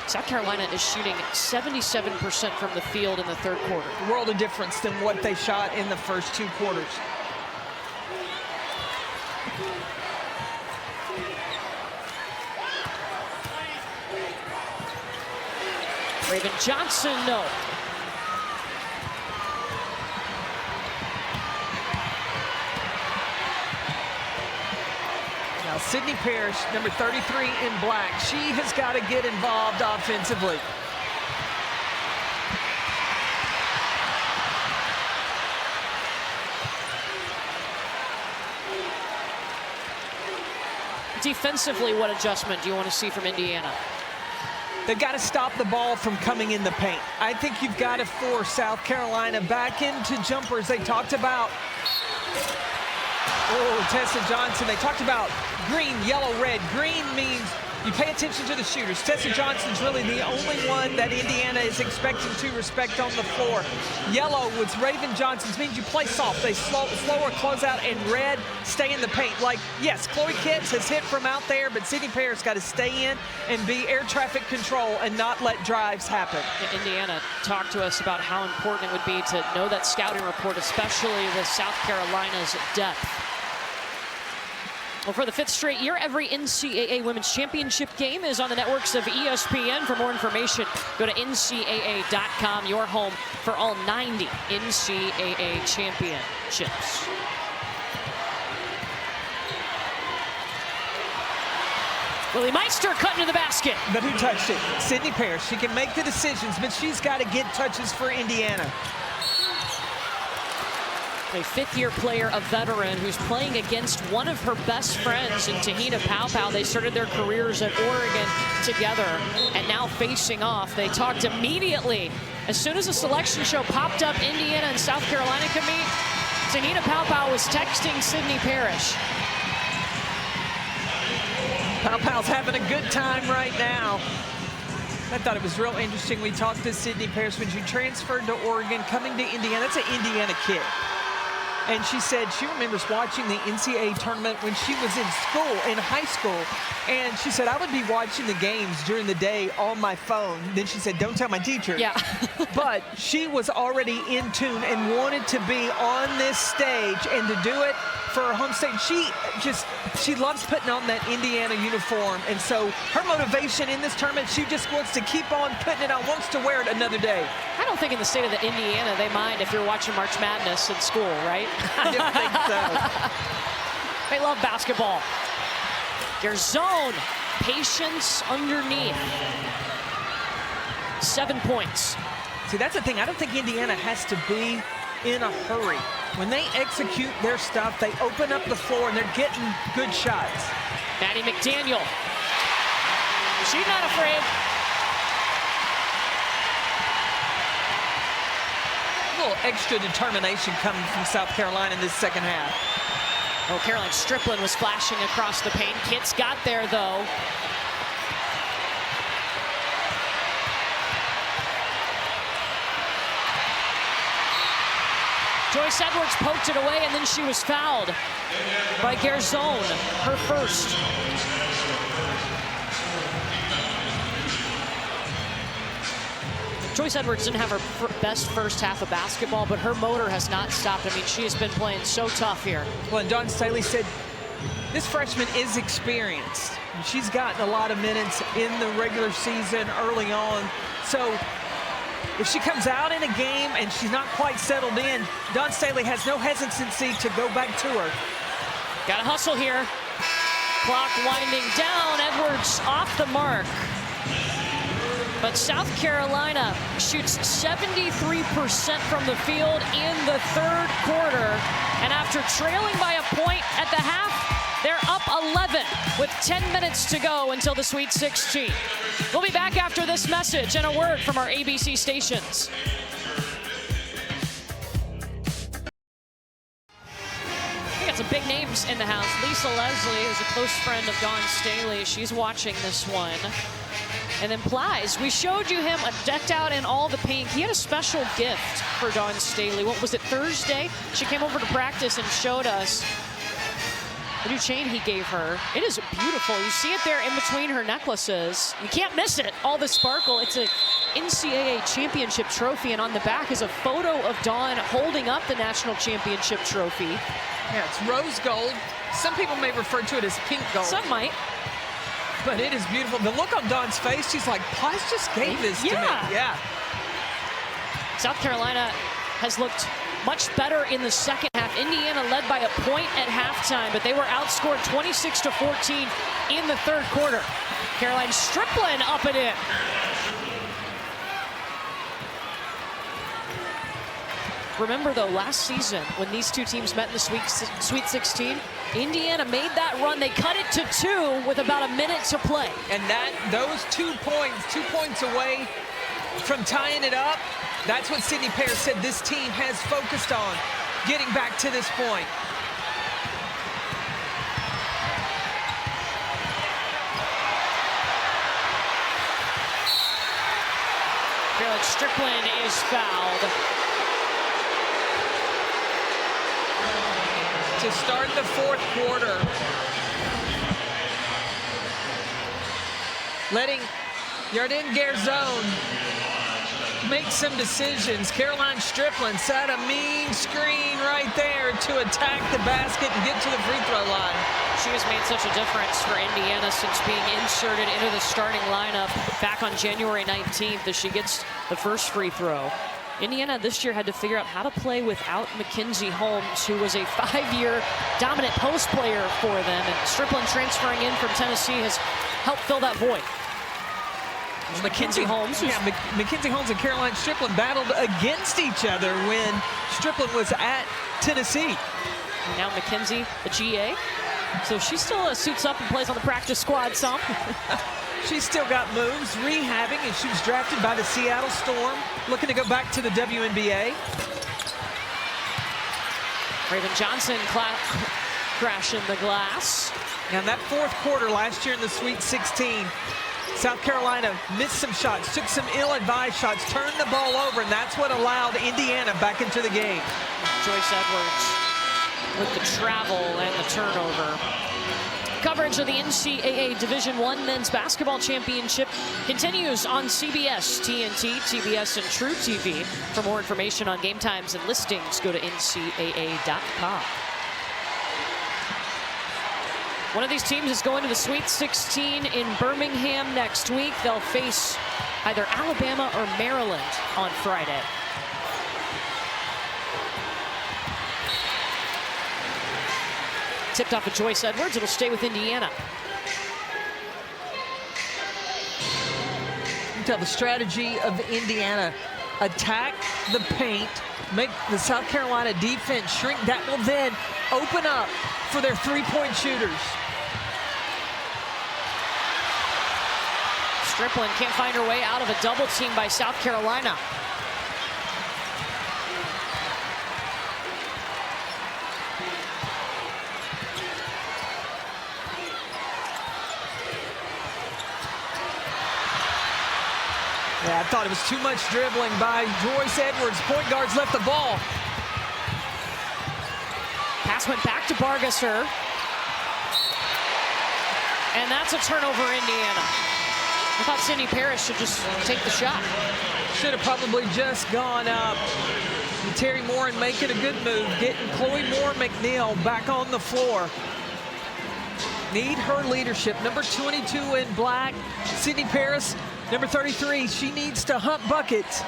South Carolina is shooting 77% from the field in the third quarter. A world of difference than what they shot in the first 2 quarters. Raven Johnson, no. Now, Sydney Parrish, number 33 in black, she has got to get involved offensively. Defensively, what adjustment do you want to see from Indiana? They've got to stop the ball from coming in the paint. I think you've got to force South Carolina back into jumpers. They talked about, Tessa Johnson. They talked about green, yellow, red. Green means you pay attention to the shooters. Tessa Johnson's really the only one that Indiana is expecting to respect on the floor. Yellow with Raven Johnson's means you play soft. They slower closeout, and red, stay in the paint. Like, yes, Chloe Kitts has hit from out there, but Sydney Parrish got to stay in and be air traffic control and not let drives happen. Indiana talked to us about how important it would be to know that scouting report, especially with South Carolina's depth. Well, for the 5th straight year, every NCAA Women's Championship game is on the networks of ESPN. For more information, go to ncaa.com, your home for all 90 NCAA championships. Willie Meister cutting to the basket. But who touched it? Sydney Parrish. She can make the decisions, but she's got to get touches for Indiana. A 5th-year player, a veteran, who's playing against one of her best friends in Tahina Paopao. They started their careers at Oregon together, and now facing off. They talked immediately. As soon as the selection show popped up, Indiana and South Carolina could meet, Tahina Paopao was texting Sydney Parrish. Pow Pow's having a good time right now. I thought it was real interesting. We talked to Sydney Parrish when she transferred to Oregon, coming to Indiana. That's an Indiana kid. And she said she remembers watching the NCAA tournament when she was in school, in high school. And she said, I would be watching the games during the day on my phone. Then she said, don't tell my teacher. Yeah. But she was already in tune and wanted to be on this stage and to do it for her home state. She loves putting on that Indiana uniform. And so her motivation in this tournament, she just wants to keep on putting it on, wants to wear it another day. I don't think in the state of Indiana they mind if you're watching March Madness in school, right? I didn't think so. They love basketball. Garzone, patience underneath. 7 points. See, that's the thing. I don't think Indiana has to be in a hurry. When they execute their stuff, they open up the floor and they're getting good shots. Maddie McDaniel. She's not afraid. A little extra determination coming from South Carolina in this second half. Oh, Caroline Strickland was flashing across the paint. Kitts got there, though. Joyce Edwards poked it away, and then she was fouled by Garzone, her first. Joyce Edwards didn't have her best first half of basketball, but her motor has not stopped. I mean, she has been playing so tough here. Well, and Dawn Staley said this freshman is experienced. She's gotten a lot of minutes in the regular season early on. So if she comes out in a game and she's not quite settled in, Dawn Staley has no hesitancy to go back to her. Got to hustle here. Clock winding down. Edwards off the mark. But South Carolina shoots 73% from the field in the third quarter. And after trailing by a point at the half, they're up 11 with 10 minutes to go until the Sweet 16. We'll be back after this message and a word from our ABC stations. We got some big names in the house. Lisa Leslie is a close friend of Dawn Staley. She's watching this one. And then Plies, we showed you him decked out in all the pink. He had a special gift for Dawn Staley. What was it, Thursday? She came over to practice and showed us the new chain he gave her. It is beautiful. You see it there in between her necklaces. You can't miss it. All the sparkle. It's a NCAA championship trophy, and on the back is a photo of Dawn holding up the national championship trophy. Yeah, it's rose gold. Some people may refer to it as pink gold. Some might. But it is beautiful. The look on Dawn's face, she's like, Plies just gave this to me. Yeah. South Carolina has looked much better in the second half. Indiana led by a point at halftime, but they were outscored 26-14 in the third quarter. Caroline Strickland up and in. Remember, though, last season when these two teams met in the Sweet 16, Indiana made that run. They cut it to 2 with about a minute to play. And those 2 points away from tying it up, that's what Sydney Parrish said this team has focused on, getting back to this point. Caroline Strickland is fouled. To start the fourth quarter, letting Yarden Garzone make some decisions. Caroline Strickland set a mean screen right there to attack the basket and get to the free throw line. She has made such a difference for Indiana since being inserted into the starting lineup back on January 19th as she gets the first free throw. Indiana this year had to figure out how to play without Mackenzie Holmes, who was a 5-year dominant post player for them. And Strickland transferring in from Tennessee has helped fill that void. Mackenzie Holmes. Mackenzie Holmes and Caroline Strickland battled against each other when Strickland was at Tennessee. And now Mackenzie, the GA. So she still suits up and plays on the practice squad some. She's still got moves, rehabbing, and she was drafted by the Seattle Storm, looking to go back to the WNBA. Raven Johnson crashing the glass. Now, in that fourth quarter last year in the Sweet 16, South Carolina missed some shots, took some ill-advised shots, turned the ball over, and that's what allowed Indiana back into the game. Joyce Edwards with the travel and the turnover. Coverage of the NCAA Division I Men's Basketball Championship continues on CBS, TNT, TBS, and True TV. For more information on game times and listings, go to ncaa.com. One of these teams is going to the Sweet 16 in Birmingham next week. They'll face either Alabama or Maryland on Friday. Tipped off of Joyce Edwards. It'll stay with Indiana. You can tell the strategy of Indiana: attack the paint, make the South Carolina defense shrink. That will then open up for their three-point shooters. Strickland can't find her way out of a double team by South Carolina. Yeah, I thought it was too much dribbling by Joyce Edwards. Point guards left the ball. Pass went back to Bargesser. And that's a turnover, Indiana. I thought Sydney Parrish should just take the shot. Should have probably just gone up. And Terry Morin making a good move, getting Chloe Moore McNeil back on the floor. Need her leadership. Number 22 in black, Sydney Parrish. Number 33, she needs to hump buckets.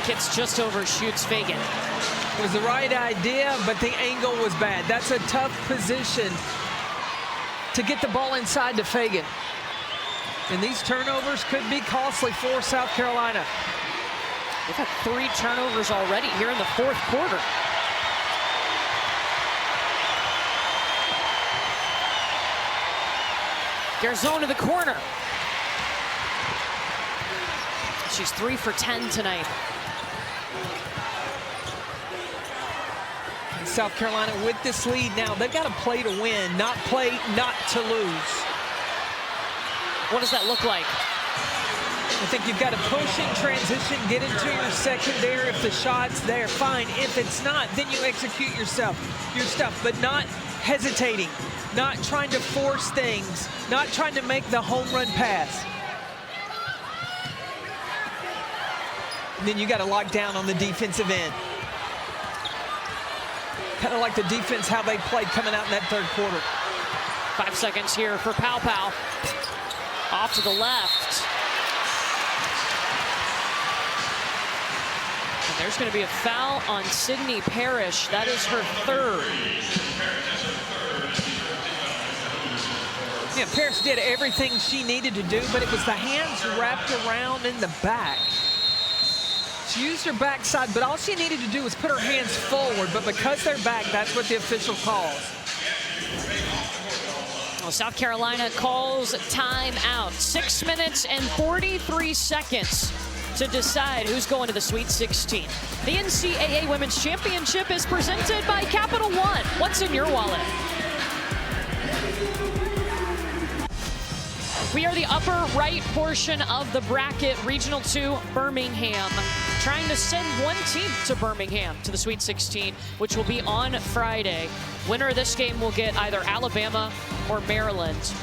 Kitts just overshoots Fagan. It was the right idea, but the angle was bad. That's a tough position to get the ball inside to Fagan. And these turnovers could be costly for South Carolina. They've had 3 turnovers already here in the fourth quarter. Garzone to the corner. She's 3 for 10 tonight. South Carolina with this lead now. They've got to play to win, not play not to lose. What does that look like? I think you've got to push in transition, get into your secondary. If the shot's there, fine. If it's not, then you execute your stuff, but not hesitating, not trying to force things, not trying to make the home run pass. And then you got to lock down on the defensive end. Kind of like the defense, how they played coming out in that third quarter. 5 seconds here for Pow Pow. Off to the left. And there's going to be a foul on Sydney Parrish. That is her 3rd. Yeah, Parrish did everything she needed to do, but it was the hands wrapped around in the back. She used her backside, but all she needed to do was put her hands forward, but because they're back, that's what the official calls. Well, South Carolina calls timeout. 6 minutes and 43 seconds to decide who's going to the Sweet 16. The NCAA Women's Championship is presented by Capital One. What's in your wallet? We are the upper right portion of the bracket. Regional 2, Birmingham, trying to send one team to Birmingham to the Sweet 16, which will be on Friday. Winner of this game will get either Alabama or Maryland.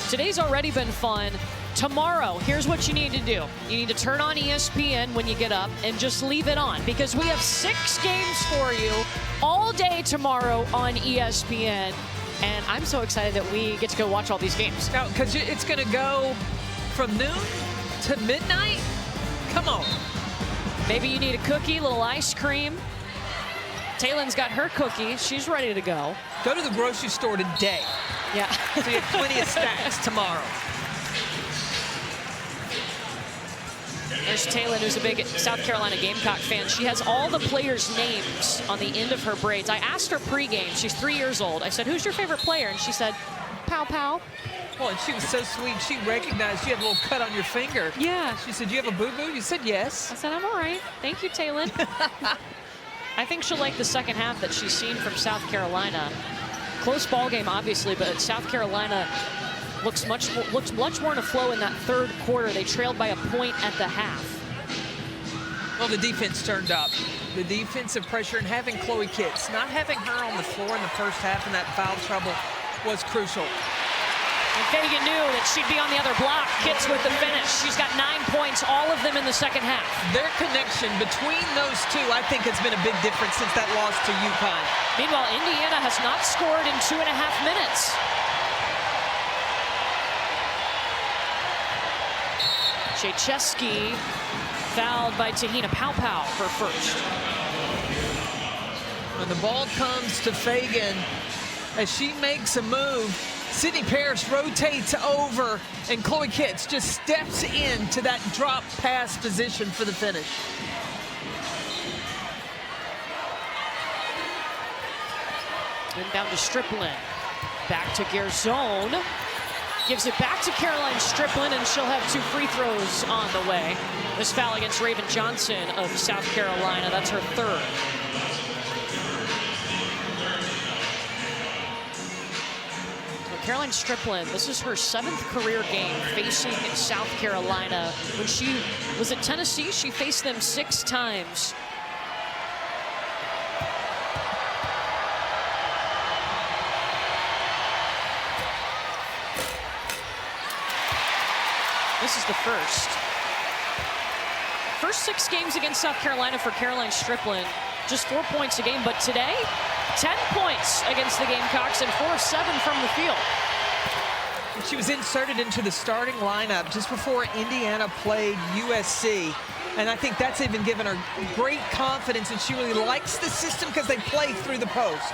Today's already been fun. Tomorrow, here's what you need to do. You need to turn on ESPN when you get up and just leave it on, because we have 6 games for you all day tomorrow on ESPN. And I'm so excited that we get to go watch all these games. Now, because it's going to go from noon to midnight? Come on. Maybe you need a cookie, a little ice cream. Taylon's got her cookie. She's ready to go. Go to the grocery store today. Yeah. So you have plenty of snacks tomorrow. There's Taylor, who's a big South Carolina Gamecock fan. She has all the players' names on the end of her braids. I asked her pregame. She's 3 years old. I said, who's your favorite player? And she said, Pow Pow. Well, and she was so sweet. She recognized you had a little cut on your finger. Yeah. She said, you have a boo-boo? You said yes. I said, I'm all right. Thank you, Taylor. I think she'll like the second half that she's seen from South Carolina. Close ball game, obviously, but South Carolina looks much more in a flow in that third quarter. They trailed by a point at the half. Well, the defense turned up. The defensive pressure and having Chloe Kitts, not having her on the floor in the first half in that foul trouble was crucial. And Fagan knew that she'd be on the other block. Kitts with the finish. She's got 9 points, all of them in the second half. Their connection between those two, I think, has been a big difference since that loss to UConn. Meanwhile, Indiana has not scored in 2.5 minutes. Chaycheski fouled by Tahina Pow Pow for first. When the ball comes to Fagan, as she makes a move, Sydney Parrish rotates over, and Chloe Kitts just steps into that drop pass position for the finish. Inbound to Striplin. Back to Gerzone. Gives it back to Caroline Striplin, and she'll have 2 free throws on the way. This foul against Raven Johnson of South Carolina. That's her third. Caroline Striplin, this is her 7th career game facing South Carolina. When she was at Tennessee, she faced them 6 times. This is the first. First 6 games against South Carolina for Caroline Striplin, just 4 points a game, but today, 10 points against the Gamecocks and 4 of 7 from the field. She was inserted into the starting lineup just before Indiana played USC. And I think that's even given her great confidence, and she really likes the system because they play through the post.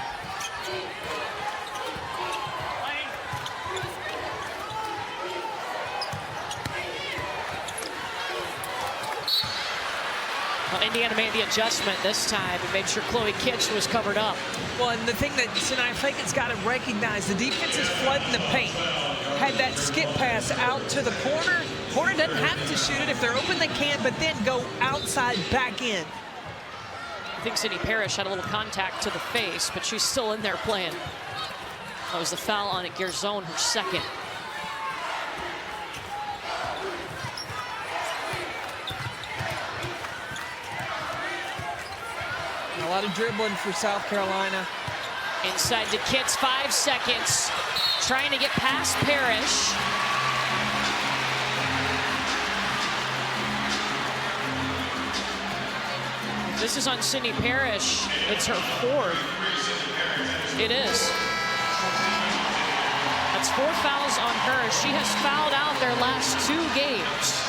Well, Indiana made the adjustment this time and made sure Chloe Kitts was covered up. Well, and the thing that Sanaya Fagan's got to recognize, the defense is flooding the paint. Had that skip pass out to the corner. Corner doesn't have to shoot it. If they're open, they can, but then go outside, back in. I think Sydney Parrish had a little contact to the face, but she's still in there playing. That was the foul on Gerzone, her second. A lot of dribbling for South Carolina. Inside to Kitts, 5 seconds. Trying to get past Parrish. This is on Sydney Parrish. It's her 4th. It is. That's 4 fouls on her. She has fouled out their last 2 games.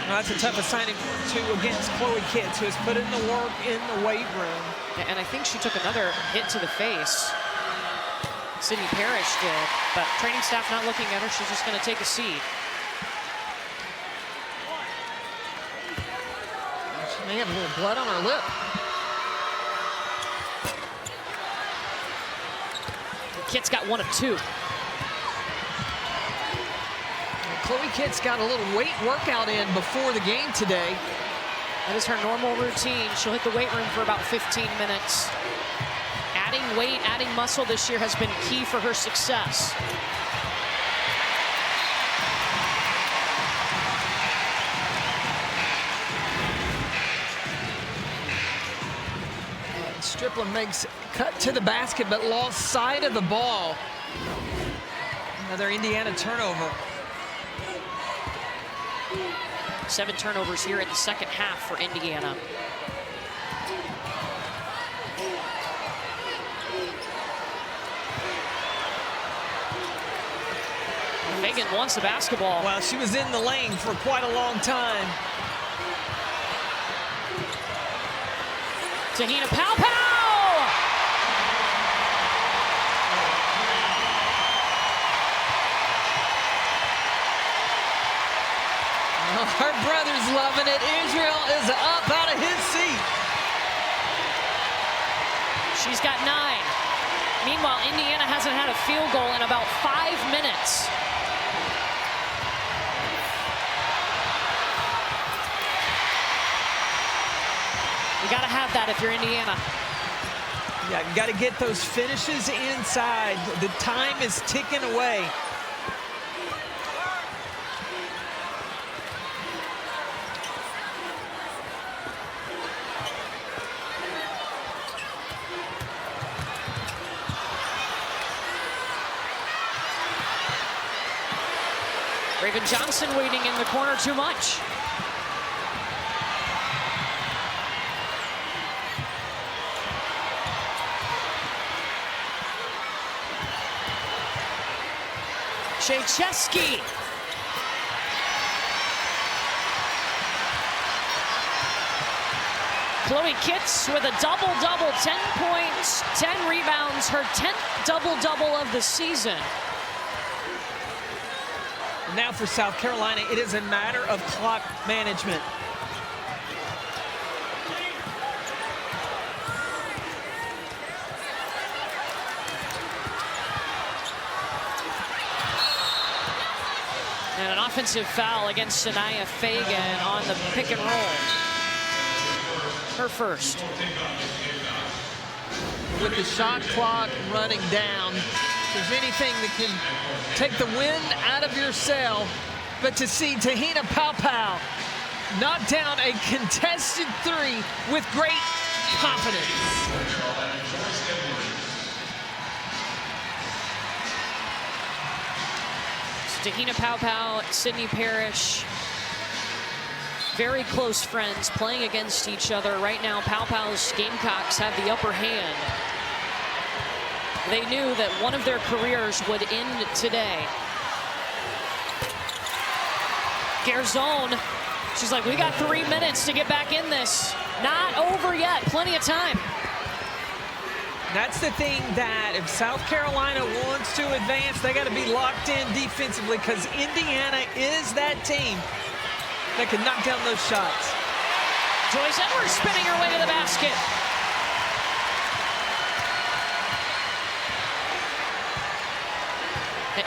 Well, that's a tough assignment against Chloe Kitts, who has put in the work in the weight room. And I think she took another hit to the face. Sydney Parrish did, but training staff not looking at her. She's just going to take a seat. She may have a little blood on her lip. Kitts got 1 of 2. Chloe Kitts got a little weight workout in before the game today. That is her normal routine. She'll hit the weight room for about 15 minutes. Adding weight, adding muscle this year has been key for her success. Striplin makes cut to the basket, but lost sight of the ball. Another Indiana turnover. 7 turnovers here in the second half for Indiana. Fagan wants the basketball. Well, she was in the lane for quite a long time. Tahina Pow Pow! Her brother's loving it. Israel is up out of his seat. She's got 9. Meanwhile, Indiana hasn't had a field goal in about 5 minutes. You got to have that if you're Indiana. Yeah, you got to get those finishes inside. The time is ticking away. Raven Johnson waiting in the corner too much. Chaycheski. Chloe Kitts with a double-double, 10 points, 10 rebounds, her 10th double-double of the season. Now for South Carolina, it is a matter of clock management. And an offensive foul against Sanaya Fagan on the pick and roll. Her first. With the shot clock running down, if there's anything that can take the wind out of your sail, but to see Tahina Paopao knock down a contested 3 with great confidence. Tahina Paopao, Sydney Parrish, very close friends playing against each other. Right now, Paopao's Gamecocks have the upper hand. They knew that one of their careers would end today. Garzone, she's like, we got 3 minutes to get back in this. Not over yet, plenty of time. That's the thing, that if South Carolina wants to advance, they got to be locked in defensively, because Indiana is that team that can knock down those shots. Joyce Edwards spinning her way to the basket.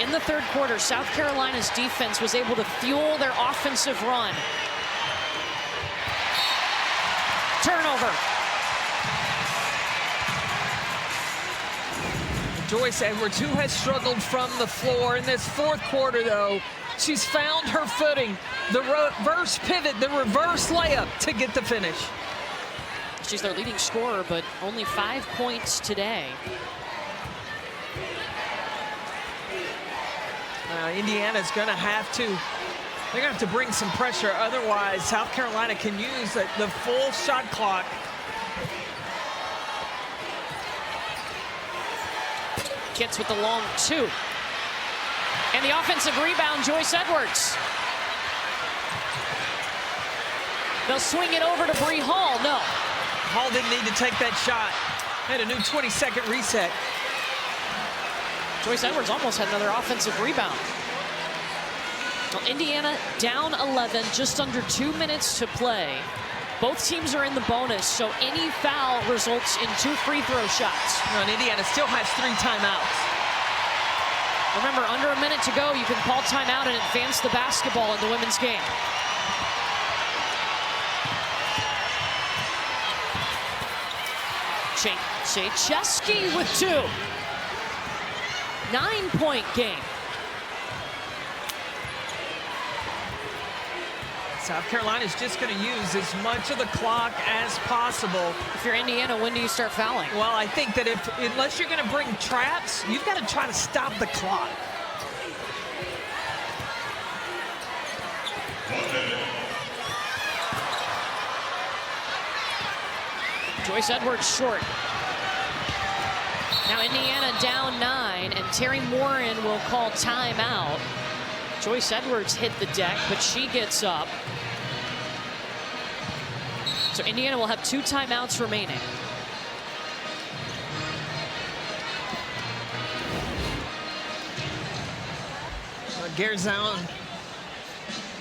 In the third quarter, South Carolina's defense was able to fuel their offensive run. Turnover. Joyce Edwards, who has struggled from the floor in this fourth quarter, though, she's found her footing. The reverse pivot, the reverse layup to get the finish. She's their leading scorer, but only 5 points today. Indiana's going to have to, they're going to have to bring some pressure. Otherwise, South Carolina can use the full shot clock. Kitts with the long 2. And the offensive rebound, Joyce Edwards. They'll swing it over to Bree Hall. No. Hall didn't need to take that shot. Had a new 20-second reset. Joyce Edwards almost had another offensive rebound. Well, Indiana down 11, just under 2 minutes to play. Both teams are in the bonus, so any foul results in 2 free throw shots. And Indiana still has 3 timeouts. Remember, under a minute to go, you can call timeout and advance the basketball in the women's game. Chaycheski with 2. 9-point game. South Carolina's just going to use as much of the clock as possible. If you're Indiana, when do you start fouling? Well, I think that unless you're going to bring traps, you've got to try to stop the clock. Joyce Edwards short. Now Indiana down 9, and Terry Morin will call timeout. Joyce Edwards hit the deck, but she gets up. So Indiana will have 2 timeouts remaining.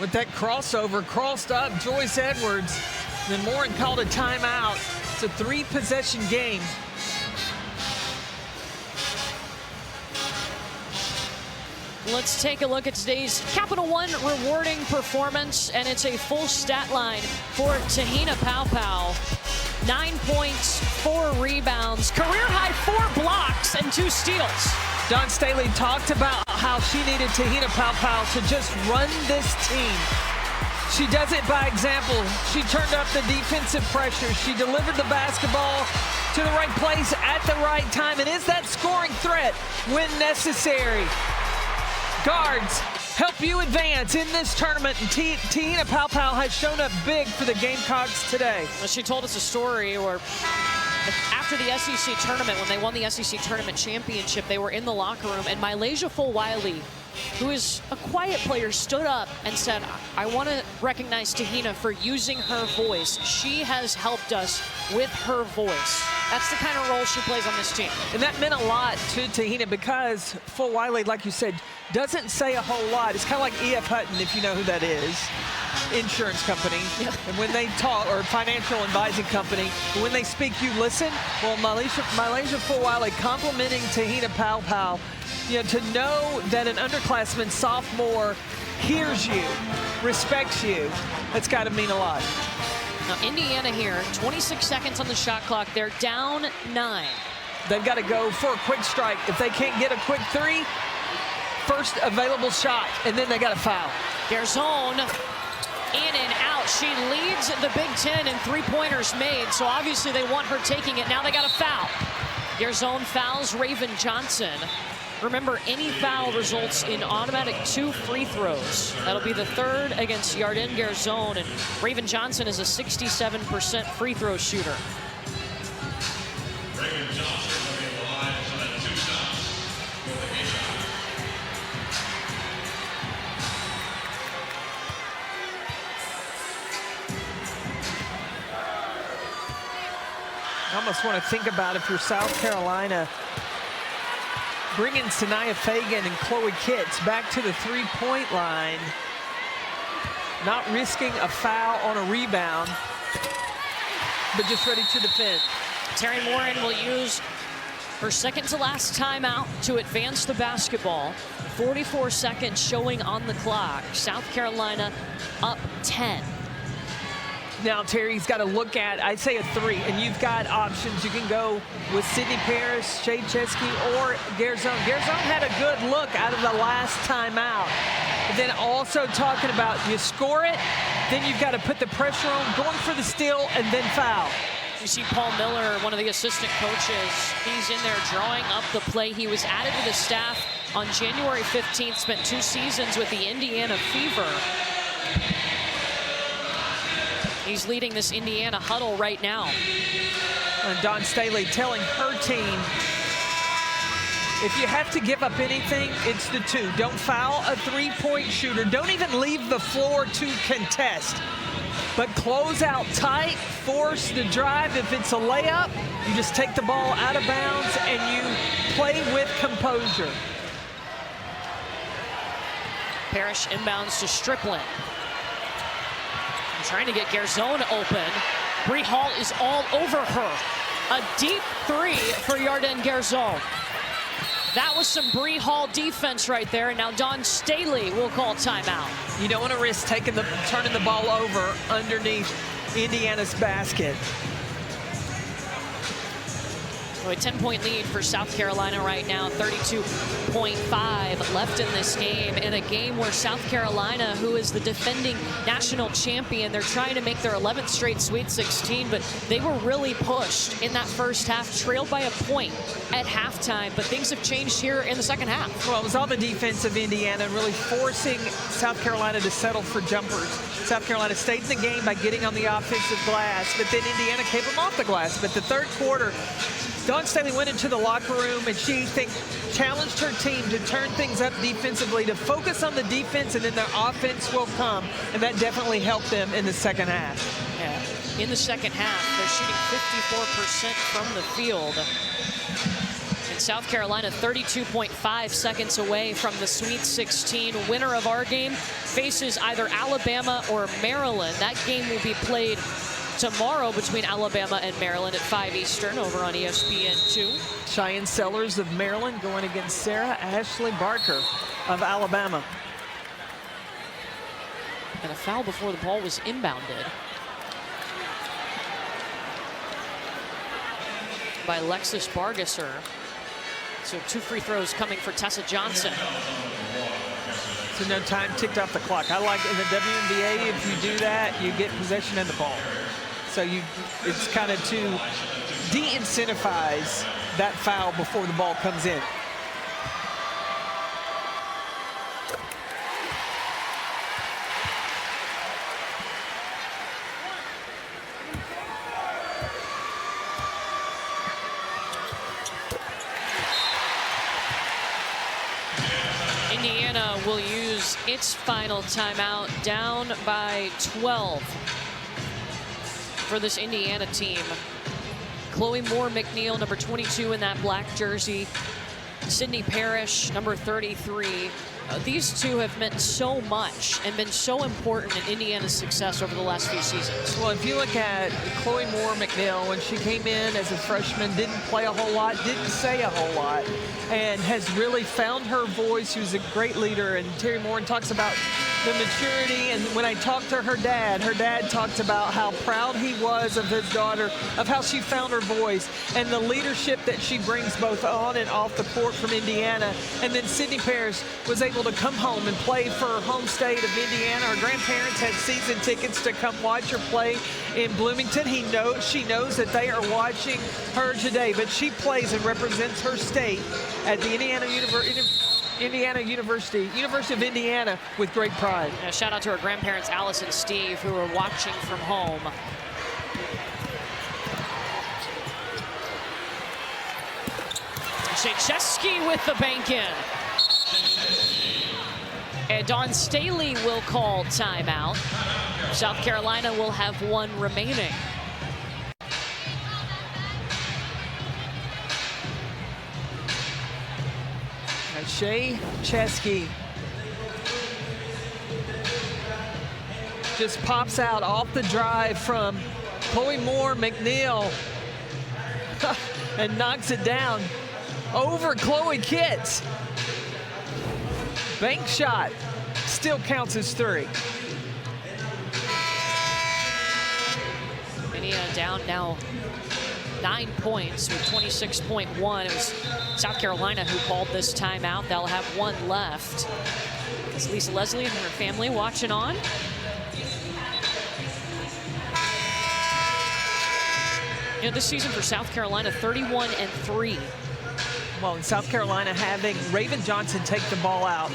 With that crossover, crossed up Joyce Edwards. Then Morin called a timeout. It's a 3-possession game. Let's take a look at today's Capital One rewarding performance, and it's a full stat line for Tahina Paopao. 9 points, 4 rebounds, career high 4 blocks, and 2 steals. Dawn Staley talked about how she needed Tahina Paopao to just run this team. She does it by example. She turned up the defensive pressure. She delivered the basketball to the right place at the right time, and is that scoring threat when necessary. Guards help you advance in this tournament, and Tahina Paopao has shown up big for the Gamecocks today. Well, she told us a story where after the SEC tournament, when they won the SEC tournament championship, they were in the locker room, and Mylasia Fulwiley, who is a quiet player, stood up and said, I want to recognize Tahina for using her voice. She has helped us with her voice. That's the kind of role she plays on this team. And that meant a lot to Tahina because Fulwiley, like you said, doesn't say a whole lot. It's kind of like E.F. Hutton, if you know who that is. Insurance company. Yeah. And when they talk, or financial advising company, when they speak, you listen. Well, Mylasia Fulwiley complimenting Tahina Paopao, you know, to know that an underclassman sophomore hears you, respects you, that's got to mean a lot. Now, Indiana here, 26 seconds on the shot clock. They're down 9. They've got to go for a quick strike. If they can't get a quick 3, first available shot, and then they got to foul. Garzone in and out. She leads the Big Ten in 3-pointers made, so obviously they want her taking it. Now they got a foul. Garzone fouls Raven Johnson. Remember, any foul results in automatic 2 free throws. That'll be the 3rd against Yarden Garzone, and Raven Johnson is a 67% free throw shooter. Raven Johnson will be the line for that 2 shots for the Gamecocks. I almost want to think about if you're South Carolina, bringing Sanaya Fagan and Chloe Kitts back to the 3-point line, not risking a foul on a rebound, but just ready to defend. Terry Morin will use her second to last timeout to advance the basketball. 44 seconds showing on the clock. South Carolina up 10. Now Terry's got to look at, I'd say a 3, and you've got options. You can go with Sydney Paris, Shea Chesky, or Garzone. Garzone had a good look out of the last timeout. But then also talking about you score it, then you've got to put the pressure on, going for the steal, and then foul. You see Paul Miller, one of the assistant coaches. He's in there drawing up the play. He was added to the staff on January 15th, spent 2 seasons with the Indiana Fever. He's leading this Indiana huddle right now. And Dawn Staley telling her team, if you have to give up anything, it's the 2. Don't foul a 3-point shooter. Don't even leave the floor to contest. But close out tight, force the drive. If it's a layup, you just take the ball out of bounds and you play with composure. Parrish inbounds to Strickland. Trying to get Garzone open. Bree Hall is all over her. A deep 3 for Yarden Garzone. That was some Bree Hall defense right there. And now Dawn Staley will call timeout. You don't want to risk turning the ball over underneath Indiana's basket. So a 10-point lead for South Carolina right now, 32.5 left in this game. In a game where South Carolina, who is the defending national champion, they're trying to make their 11th straight Sweet 16, but they were really pushed in that first half, trailed by a point at halftime, but things have changed here in the second half. Well, it was all the defense of Indiana really forcing South Carolina to settle for jumpers. South Carolina stayed in the game by getting on the offensive glass, but then Indiana kept them off the glass. But the third quarter, Dawn Staley went into the locker room and she challenged her team to turn things up defensively, to focus on the defense, and then their offense will come. And that definitely helped them in the second half. Yeah. In the second half, they're shooting 54% from the field. And South Carolina 32.5 seconds away from the Sweet 16. Winner of our game faces either Alabama or Maryland. That game will be played tomorrow between Alabama and Maryland at 5 Eastern over on ESPN2. Cheyenne Sellers of Maryland going against Sarah Ashley Barker of Alabama. And a foul before the ball was inbounded by Alexis Bargesser. So 2 free throws coming for Tessa Johnson. So no time ticked off the clock. I like in the WNBA, if you do that, you get possession of the ball. So it's kind of to de-incentivize that foul before the ball comes in. Indiana will use its final timeout, down by 12 for this Indiana team. Chloe Moore McNeil, number 22 in that black jersey. Sydney Parrish, number 33. These two have meant so much and been so important in Indiana's success over the last few seasons. Well, if you look at Chloe Moore McNeil, when she came in as a freshman, didn't play a whole lot, didn't say a whole lot, and has really found her voice. She was a great leader, and Terry Morin talks about the maturity. And when I talked to her dad talked about how proud he was of his daughter, of how she found her voice, and the leadership that she brings both on and off the court from Indiana. And then Sydney Parrish was able to come home and play for her home state of Indiana. Her grandparents had season tickets to come watch her play in Bloomington. She knows that they are watching her today, but she plays and represents her state at the University of Indiana with great pride. And a shout out to her grandparents, Alice and Steve, who are watching from home. Krzyzewski with the bank in. And Dawn Staley will call timeout. South Carolina will have 1 remaining. And Shea Chesky just pops out off the drive from Chloe Moore McNeil and knocks it down over Chloe Kitts. Bank shot still counts as 3. Indiana down now 9 points with 26.1. It was South Carolina who called this timeout. They'll have 1 left. It's Lisa Leslie and her family watching on. You know, this season for South Carolina, 31-3. Well, in South Carolina, having Raven Johnson take the ball out,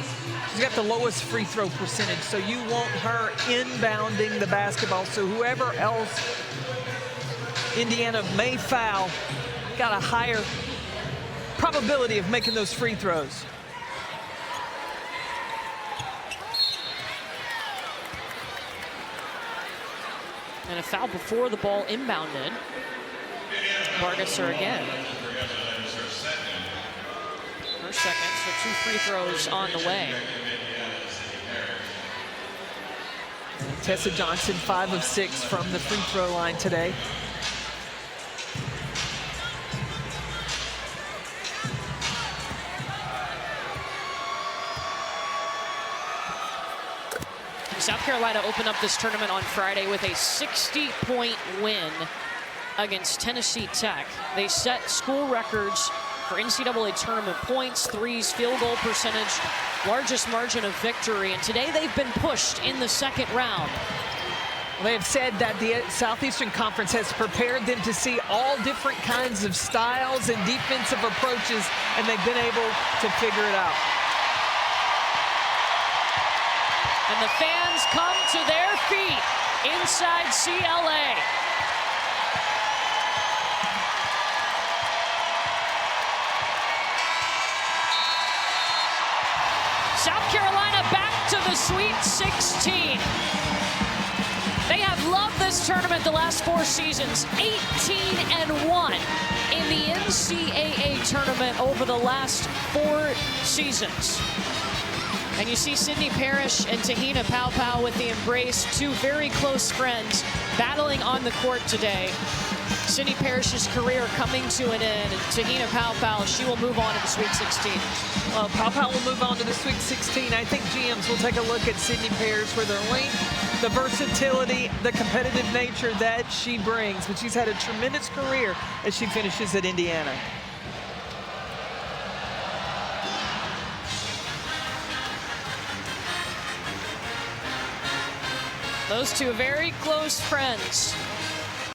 she's got the lowest free throw percentage, so you want her inbounding the basketball. So whoever else Indiana may foul got a higher probability of making those free throws. And a foul before the ball inbounded. Bargesser again. Her second, so 2 free throws on the way. Tessa Johnson, 5 of 6 from the free throw line today. South Carolina opened up this tournament on Friday with a 60-point win against Tennessee Tech. They set school records for NCAA tournament points, threes, field goal percentage, largest margin of victory, and today they've been pushed in the 2nd round. They have said that the Southeastern Conference has prepared them to see all different kinds of styles and defensive approaches, and they've been able to figure it out. And the fans come to their feet inside CLA. South Carolina back to the Sweet 16. They have loved this tournament the last 4 seasons, 18-1 in the NCAA tournament over the last 4 seasons. And you see Sydney Parrish and Tahina Paopao with the embrace, two very close friends battling on the court today. Sydney Parrish's career coming to an end. Tahina Paopao, she will move on to the Sweet 16. Well, Paopao will move on to the Sweet 16. I think GMs will take a look at Sydney Parrish for their length, the versatility, the competitive nature that she brings. But she's had a tremendous career as she finishes at Indiana. Those two very close friends.